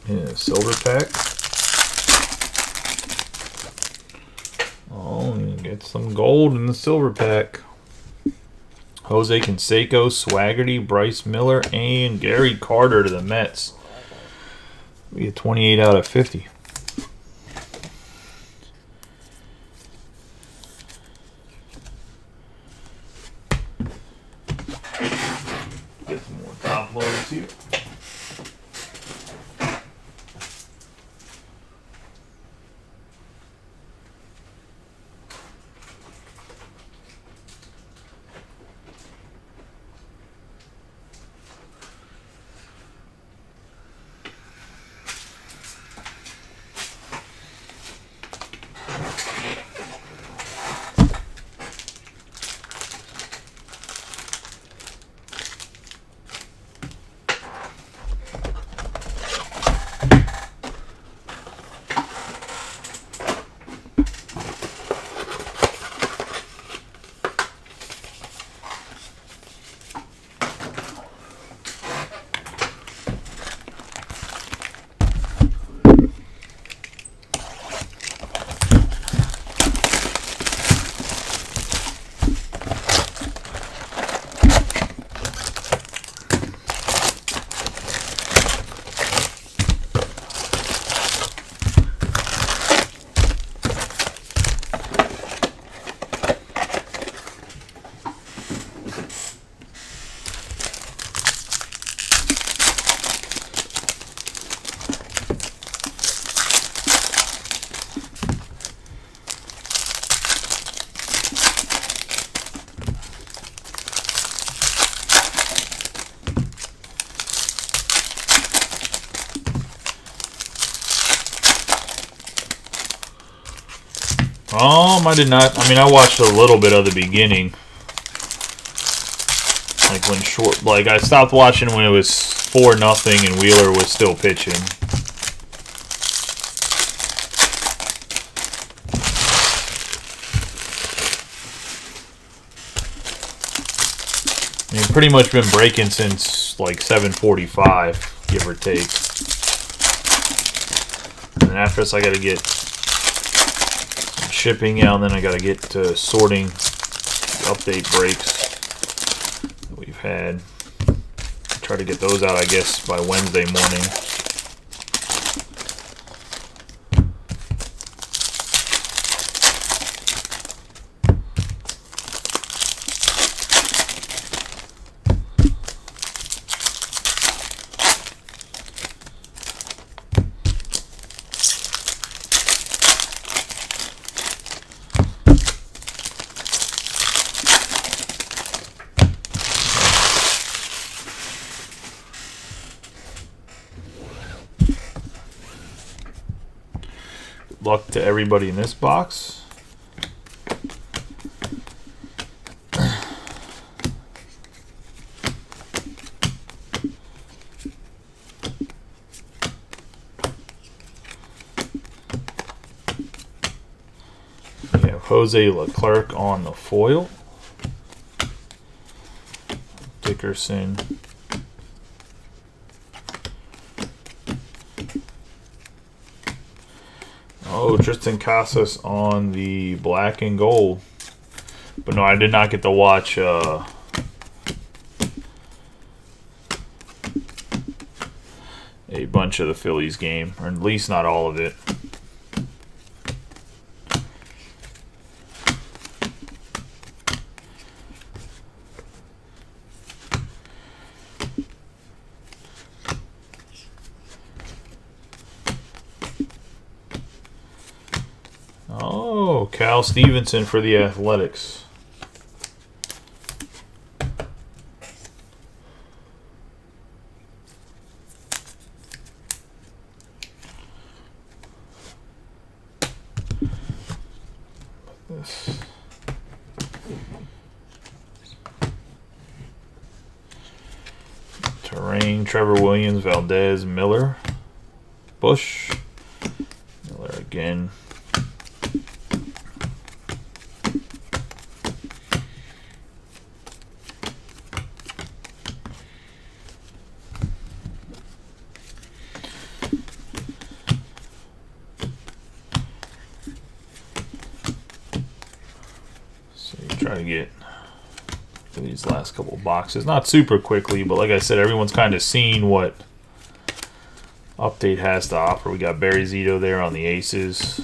Yeah, silver pack. Oh, you get some gold in the silver pack. Jose Canseco, Swaggerty, Bryce Miller, and Gary Carter to the Mets. We get 28 out of 50. Get some more top loads here. I did not. I mean, I watched a little bit of the beginning. Like when I stopped watching when it was 4-0 and Wheeler was still pitching. I mean, pretty much been breaking since like 7:45, give or take. And after this, I got to get shipping out, and then I got to get to sorting update breaks that we've had. Try to get those out, I guess, by Wednesday morning. Luck to everybody in this box. We have Jose Leclerc on the foil. Dickerson. Oh, Tristan Casas on the black and gold. But no, I did not get to watch a bunch of the Phillies game, or at least not all of it. Cal Stevenson for the Athletics. This. Terrain, Trevor Williams, Valdez, Miller, Bush, Miller again. So you try to get these last couple boxes, not super quickly, but like I said, everyone's kind of seen what Update has to offer. We got Barry Zito there on the Aces.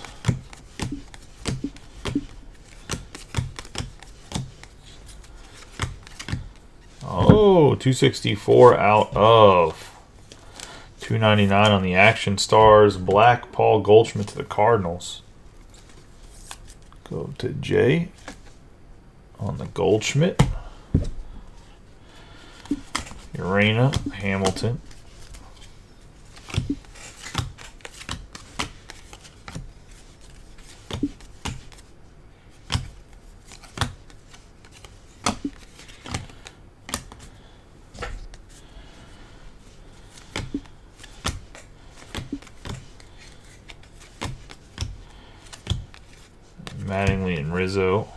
Oh, 264 out of 299 on the Action Stars. Black, Paul Goldschmidt to the Cardinals. Go to Jay on the Goldschmidt. Urena, Hamilton. Mattingly and Rizzo.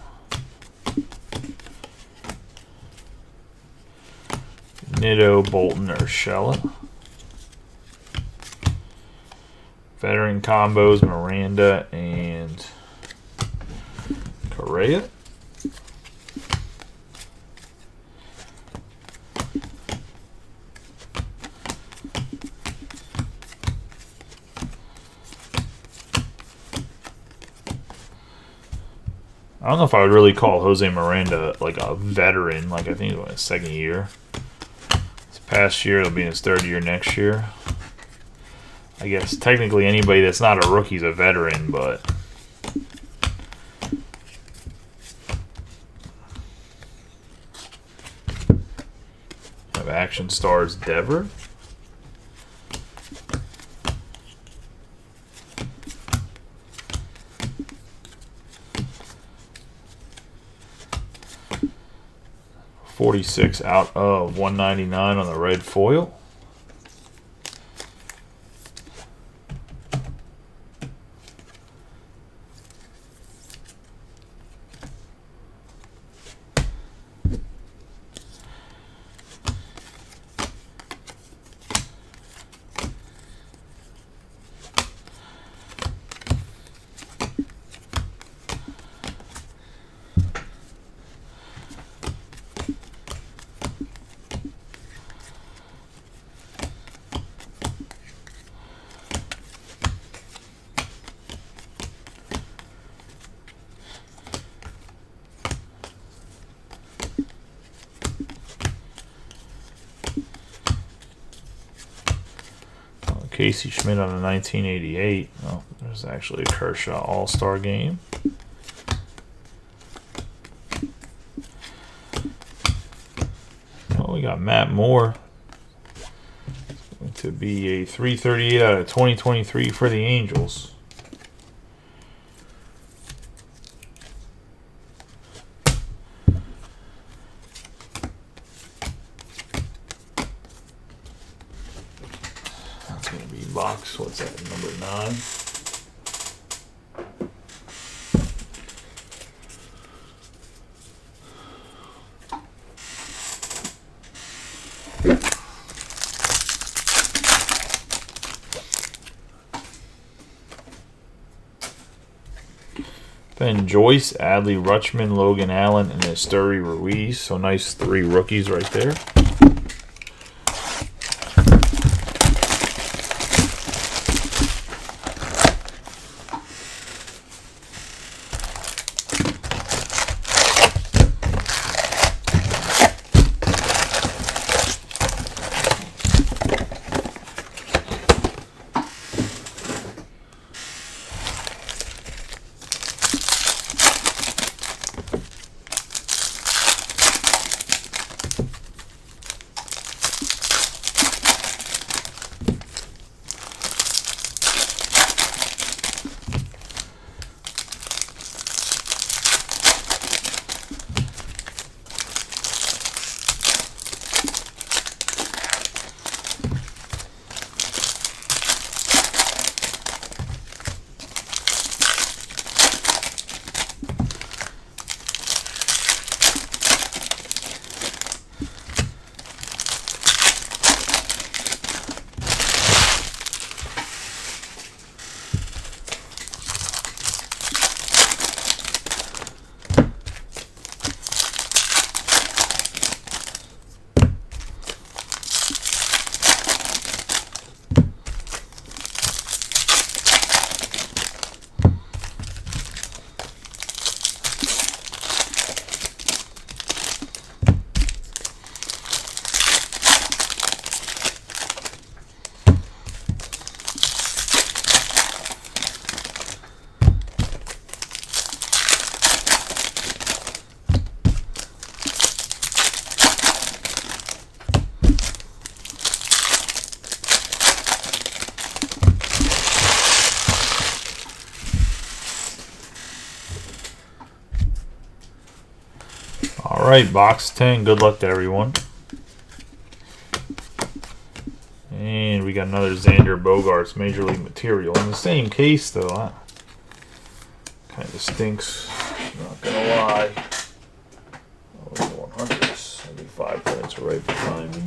Nitto, Bolton, Urshela. Veteran combos, Miranda and Correa. I don't know if I would really call Jose Miranda like a veteran. Like I think he's in his second year. This past year, it'll be in his third year next year. I guess technically anybody that's not a rookie is a veteran, but have Action Stars Dever. $46 out of $199 on the red foil. Casey Schmidt on a 1988. Oh, there's actually a Kershaw All-Star game. Oh, we got Matt Moore. It's going to be a 338 out of 2023 for the Angels. Box, what's that, number 9? Ben Joyce, Adley Rutschman, Logan Allen, and Esteury Ruiz. So nice 3 rookies right there. Alright, box 10. Good luck to everyone. And we got another Xander Bogaerts Major League Material. In the same case, though. Kind of stinks. Not gonna lie. Oh, the 100s. Maybe 5 points right behind me.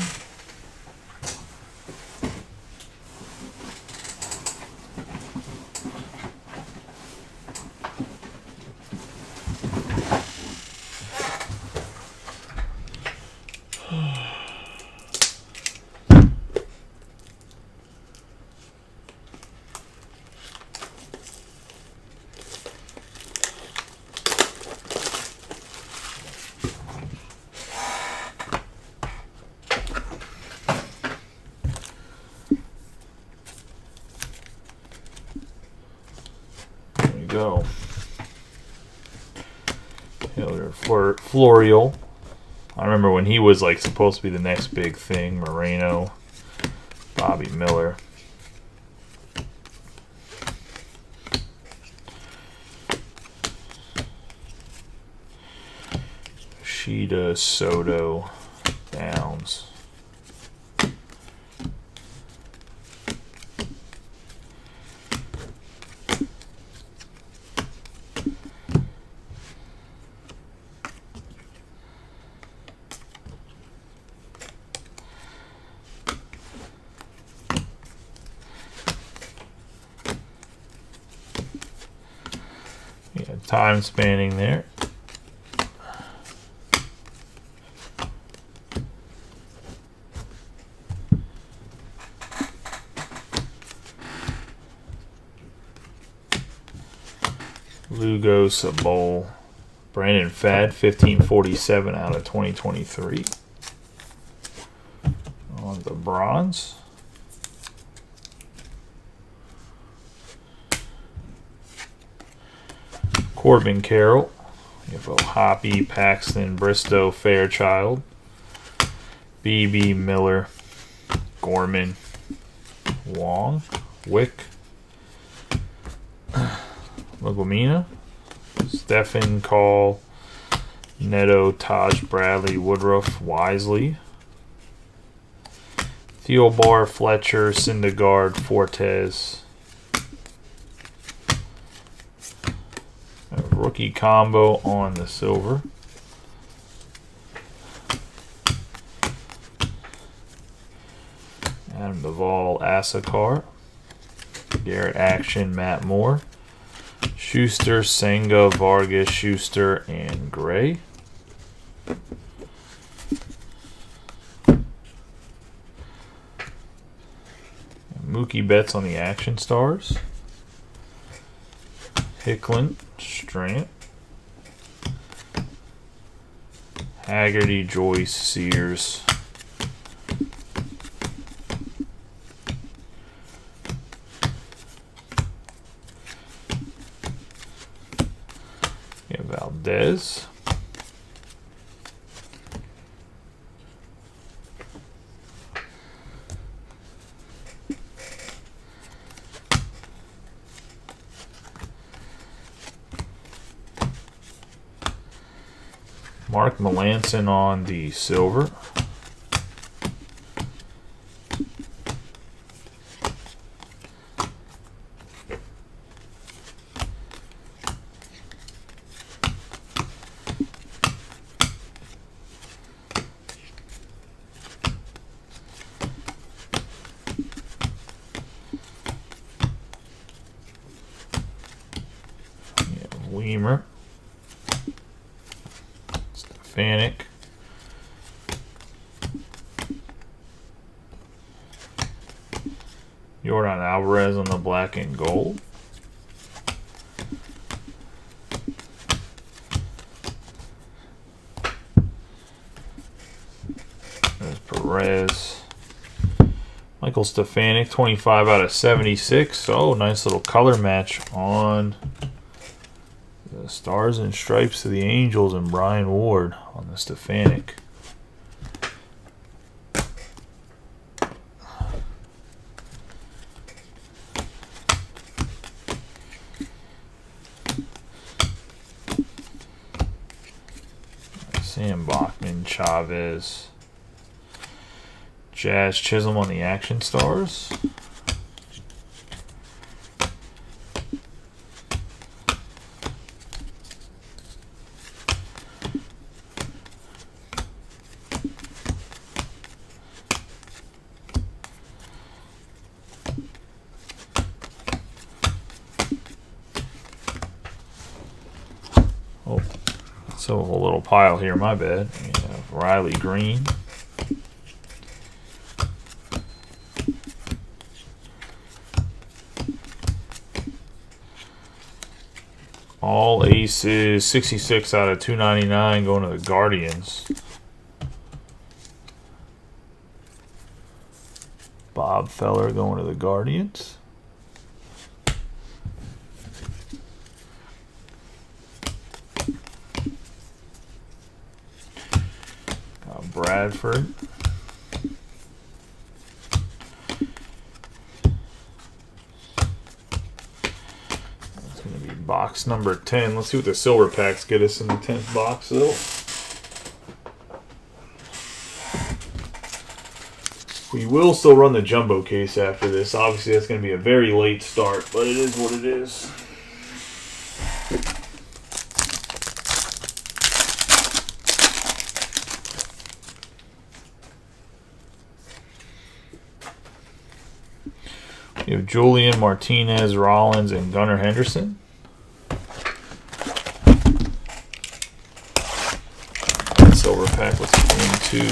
Go. Taylor Florial. I remember when he was like supposed to be the next big thing. Moreno, Bobby Miller. Shida, Soto, Downs. Yeah, time spanning there. Lugo, Sabol, Brandon Fad, 1547 out of 2023. On the bronze. Corbin Carroll. You have Hoppy, Paxton, Bristow, Fairchild, BB, Miller, Gorman, Wong, Wick, Lagomina, Stephen, Call, Neto, Taj, Bradley, Woodruff, Wisely, Theobar, Fletcher, Syndergaard, Fortes. A rookie combo on the silver. Adam Duvall, Asakar, Garrett Action, Matt Moore, Schuster, Senga, Vargas, Schuster, and Gray. Mookie Betts on the Action Stars. Hicklin, Strant, Haggerty, Joyce, Sears. Yeah, Valdez. Mark Melancon on the silver. Weimer. Fanick. Jordan Alvarez on the black and gold. There's Perez. Michael Stefanik, 25 out of 76. Oh, nice little color match on the Stars and Stripes of the Angels and Brian Ward on the Stefanik. and Bachman, Chavez. Jazz Chisholm on the Action Stars. Oh, so a little pile here, my bad. We have Riley Green. All aces, 66 out of 299 going to the Guardians. Bob Feller going to the Guardians. Bradford. That's going to be box number 10. Let's see what the silver packs get us in the 10th box, though. We will still run the jumbo case after this. Obviously, that's going to be a very late start, but it is what it is. You have Julian, Martinez, Rollins, and Gunnar Henderson. Silver pack was into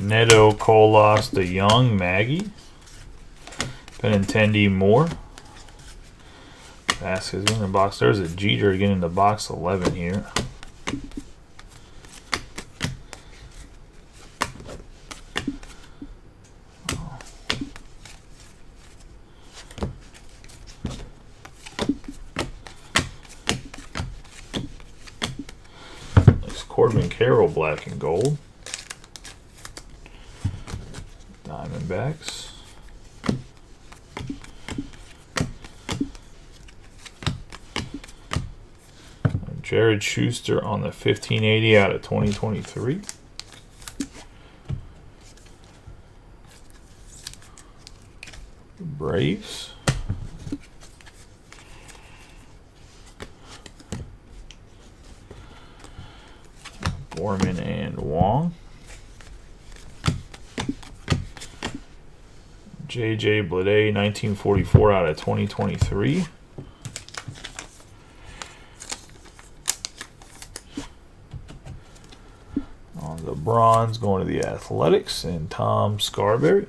Neto, Colas, DeYoung, Maggie, Benintendi, Moore. Vasquez in the box. There's a Jeter getting into box 11 here. Nice Corbin Carroll, black and gold. Diamondbacks. Jared Schuster on the 1580 out of 2023. Braves. Borman and Wong. JJ Bleday, 1944 out of 2023. On the bronze, going to the Athletics, and Tom Scarberry.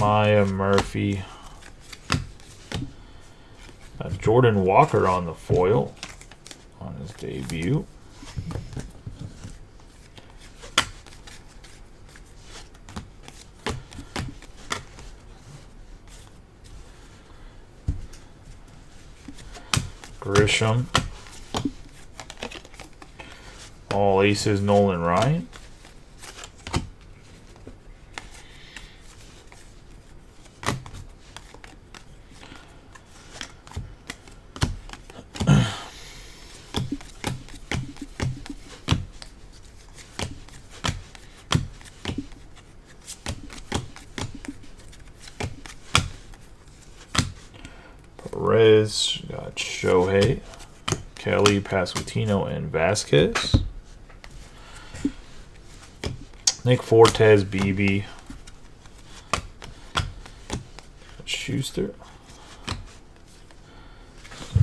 Jeremiah Murphy. Jordan Walker on the foil on his debut. Grisham. All aces, Nolan Ryan. Perez, got Shohei, Kelly, Pasquantino, and Vasquez. Nick Fortes, BB, Schuster.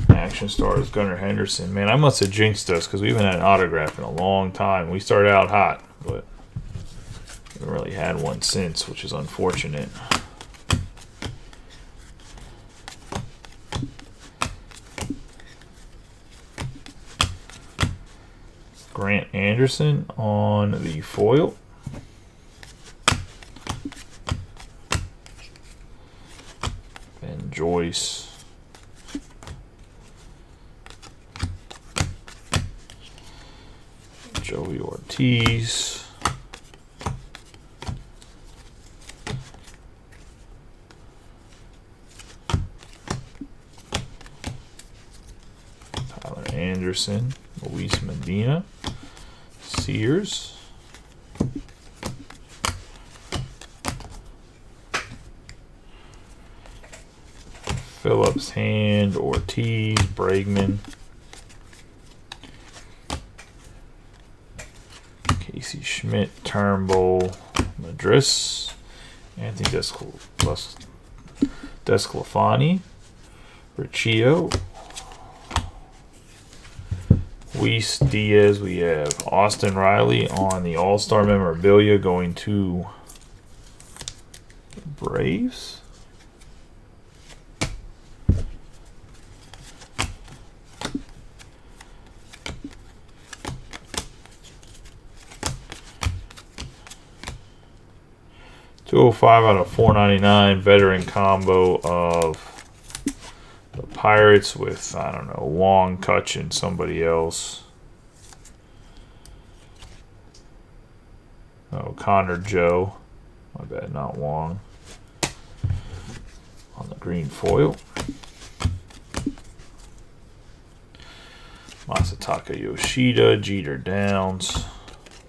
Action Stars, Gunnar Henderson. Man, I must have jinxed us because we haven't had an autograph in a long time. We started out hot, but we haven't really had one since, which is unfortunate. Grant Anderson on the foil. Ben Joyce. Joey Ortiz. Tyler Anderson. Luis Medina. Sears. Phillips, Hand, Ortiz, Bregman. Casey Schmidt, Turnbull, Madris, Anthony Desclafani, Riccio, Luis Diaz. We have Austin Riley on the All-Star memorabilia going to Braves. $205 out of $499 veteran combo of the Pirates with, I don't know, Wong, Kutch, and somebody else. Oh, Connor Joe. My bad, not Wong. On the green foil. Masataka Yoshida, Jeter Downs,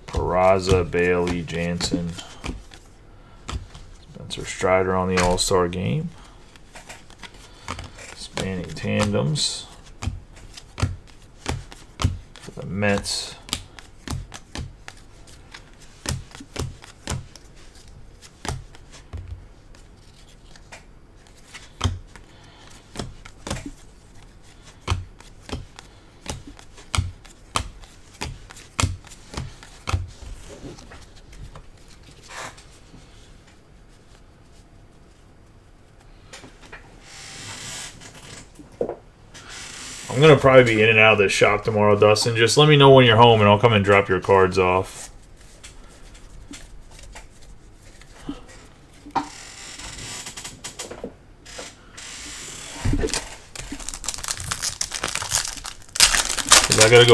Peraza, Bailey, Jansen. Spencer Strider on the All-Star game. Spanning tandems for the Mets. I'm going to probably be in and out of this shop tomorrow, Dustin. Just let me know when you're home and I'll come and drop your cards off. I got to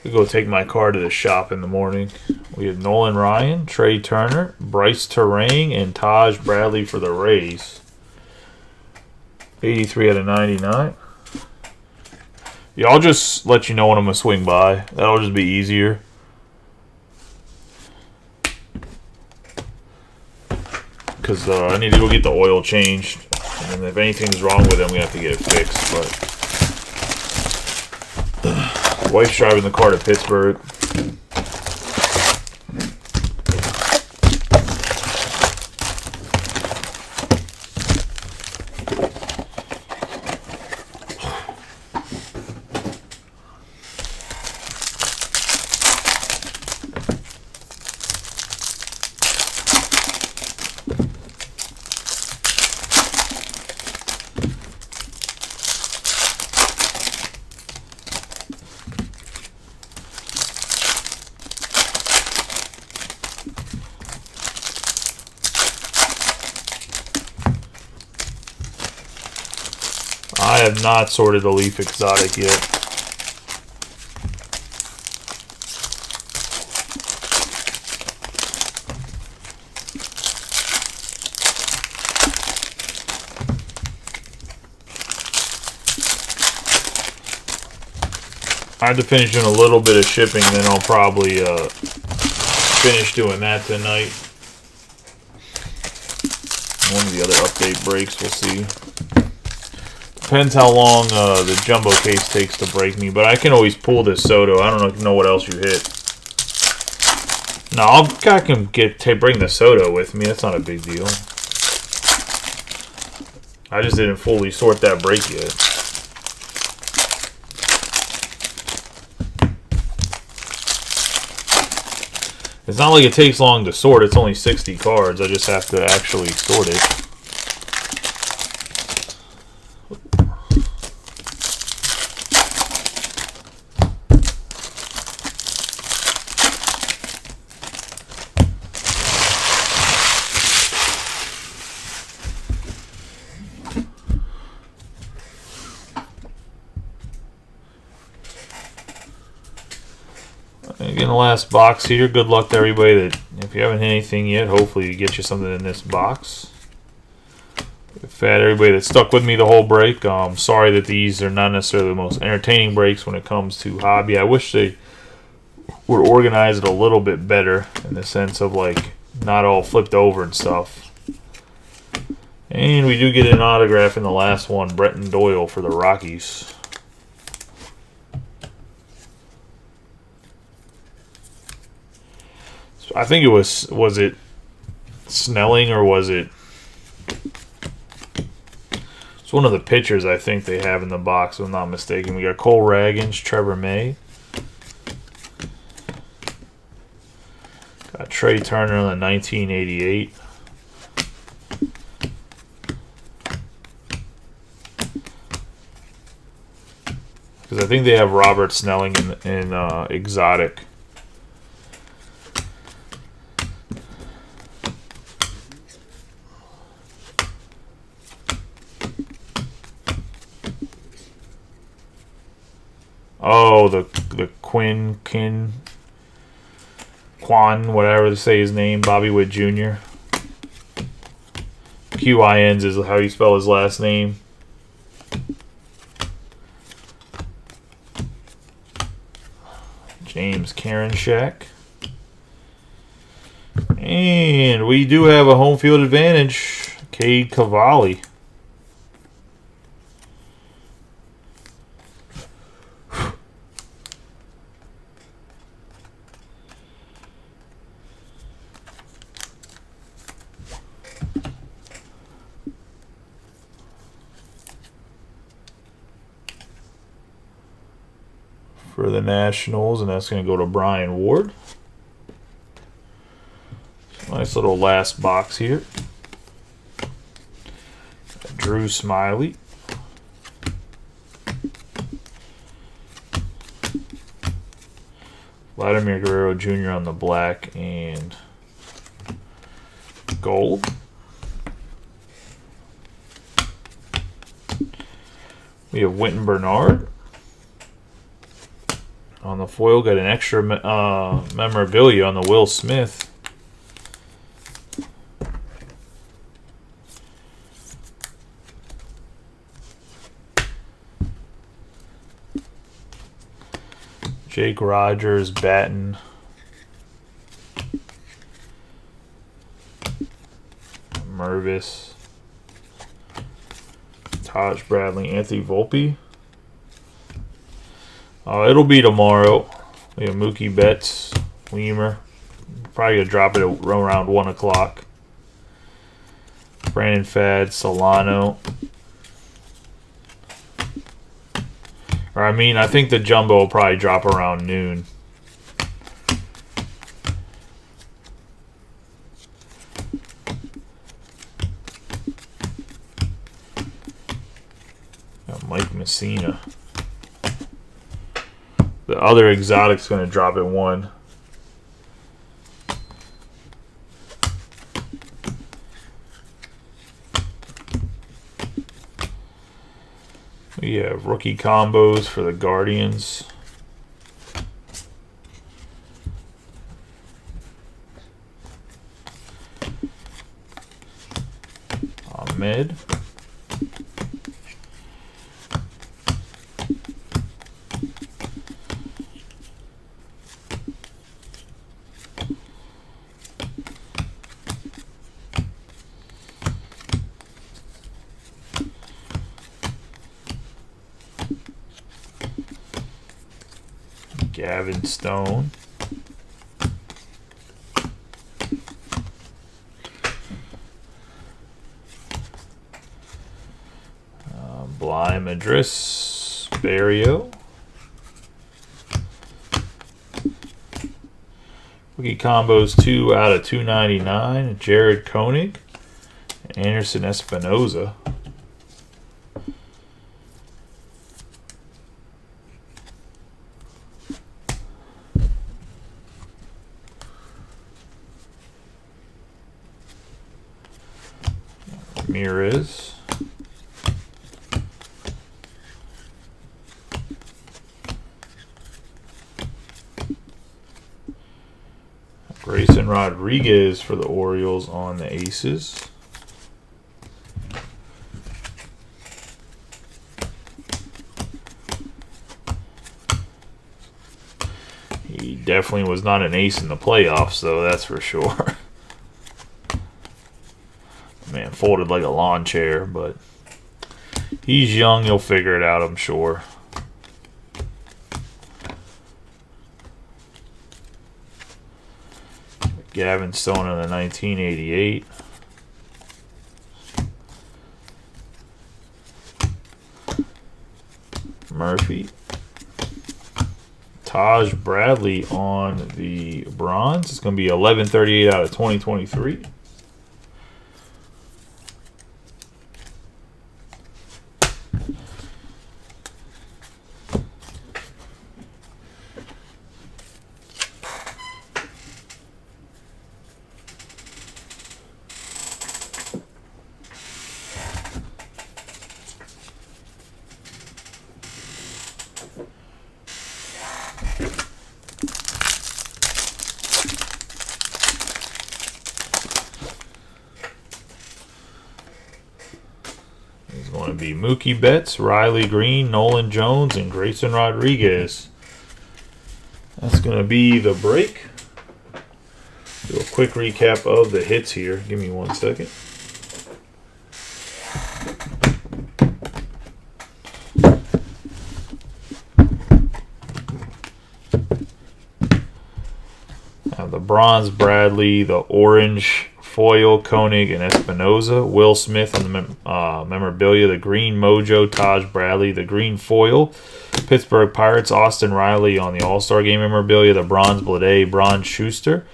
go take my car to the shop in the morning. We have Nolan Ryan, Trey Turner, Bryce Terang, and Taj Bradley for the Rays. 83 out of 99. Yeah, I'll just let you know when I'm going to swing by. That'll just be easier. Because I need to go get the oil changed. And if anything's wrong with it, we have to get it fixed. But wife's driving the car to Pittsburgh. I have not sorted the Leaf Exotic yet. I have to finish doing a little bit of shipping, then I'll probably finish doing that tonight. One of the other update breaks, we'll see. Depends how long the jumbo case takes to break me, but I can always pull this Soto. I don't know what else you hit. No, I can bring the Soto with me. That's not a big deal. I just didn't fully sort that break yet. It's not like it takes long to sort. It's only 60 cards. I just have to actually sort it. Again, the last box here. Good luck to everybody that, if you haven't hit anything yet, hopefully you get you something in this box. Fat everybody that stuck with me the whole break. Sorry that these are not necessarily the most entertaining breaks when it comes to hobby. I wish they would organize it a little bit better in the sense of like not all flipped over and stuff. And we do get an autograph in the last one, Brenton Doyle for the Rockies. I think it was it Snelling or was it? It's one of the pitchers I think they have in the box, if I'm not mistaken. We got Cole Ragans, Trevor May. Got Trey Turner in the 1988. Because I think they have Robert Snelling in Exotic. Oh, the Quan, whatever they say his name, Bobby Witt Jr. Quins is how you spell his last name. James Karinchak. And we do have a home field advantage. Cade Cavalli. For the Nationals, and that's going to go to Brian Ward. Nice little last box here. Drew Smiley. Vladimir Guerrero Jr. on the black and gold. We have Wynton Bernard. On the foil, got an extra memorabilia on the Will Smith. Jake Rogers, Batten. Mervis. Taj Bradley, Anthony Volpe. It'll be tomorrow. We have Mookie Betts, Weimer. Probably gonna drop it around 1 o'clock. Brandon Fad, Solano. Or I think the jumbo will probably drop around noon. Got Mike Messina. The other exotic's going to drop at 1. We have rookie combos for the Guardians. Ahmed. Gavin Stone. Bly Madris Barrio. Rookie combos 2 out of 299. Jared Koenig. Anderson Espinoza. Ramirez. Grayson Rodriguez for the Orioles on the Aces. He definitely was not an ace in the playoffs, though, that's for sure. Man, folded like a lawn chair, but he's young. He'll figure it out, I'm sure. Gavin Stone in the 1988. Murphy. Taj Bradley on the bronze. It's going to be 1138 out of 2023. Going to be Mookie Betts, Riley Green, Nolan Jones, and Grayson Rodriguez. That's going to be the break. Do a quick recap of the hits here. Give me 1 second. Now the bronze Bradley, the orange foil Koenig and Espinoza, Will Smith on the memorabilia, the green Mojo Taj Bradley, the green foil Pittsburgh Pirates Austin Riley on the All-Star Game memorabilia, the bronze Blade, bronze Schuster,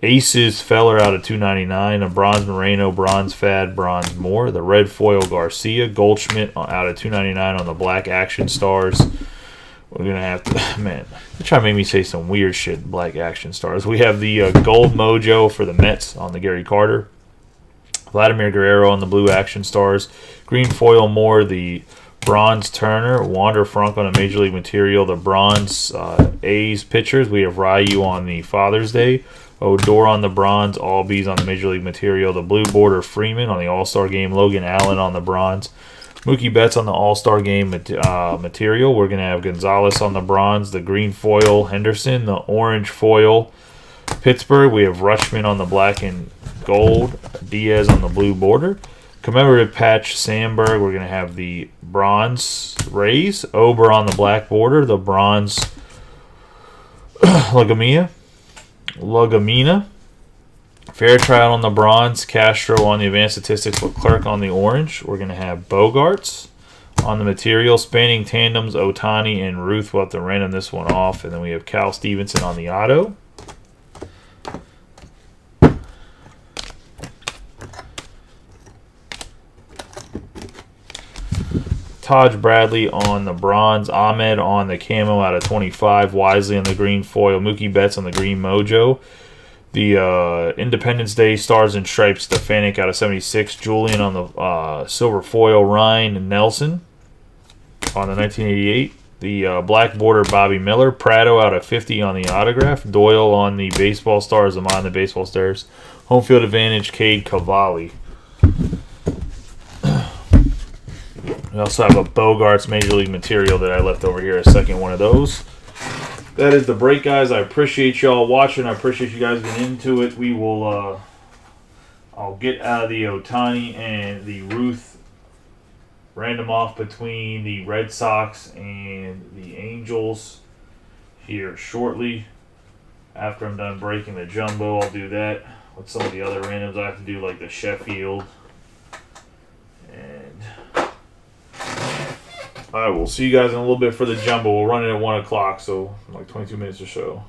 Aces Feller out of 299, a bronze Moreno, bronze Fad, bronze Moore, the red foil Garcia, Goldschmidt out of 299 on the black Action Stars. We're going to have to, man, they're trying to make me say some weird shit, black Action Stars. We have the gold Mojo for the Mets on the Gary Carter. Vladimir Guerrero on the blue Action Stars. Green foil Moore, the bronze Turner. Wander Franco on a Major League material. The bronze A's pitchers. We have Ryu on the Father's Day. Odor on the bronze. Albies on the Major League material. The blue border Freeman on the All-Star Game. Logan Allen on the bronze. Mookie Betts on the All-Star Game material. We're going to have Gonzalez on the bronze, the green foil Henderson, the orange foil Pittsburgh. We have Rutschman on the black and gold, Diaz on the blue border. Commemorative patch Sandberg. We're going to have the bronze Rays, Ober on the black border, the bronze Lagamina. Fairchild on the bronze, Castro on the advanced statistics, Leclerc on the orange. We're going to have Bogarts on the material, spanning tandems, Otani and Ruth. We'll have to random this one off. And then we have Cal Stevenson on the auto. Taj Bradley on the bronze, Ahmed on the camo out of 25, Wisely on the green foil, Mookie Betts on the green Mojo. The Independence Day Stars and Stripes, Stefanik out of 76. Julian on the silver foil, Ryan Nelson. on the 1988. The black border Bobby Miller. Prado out of 50 on the autograph. Doyle on the baseball stars. I'm on the baseball stars. Home field advantage, Cade Cavalli. We also have a Bogarts Major League material that I left over here, a second one of those. That is the break, guys. I appreciate y'all watching. I appreciate you guys getting into it. We will, I'll get out of the Ohtani and the Ruth random off between the Red Sox and the Angels here shortly. After I'm done breaking the jumbo, I'll do that with some of the other randoms I have to do, like the Sheffield. And all right, we'll see you guys in a little bit for the jumbo. We'll run it at 1 o'clock, so like 22 minutes or so.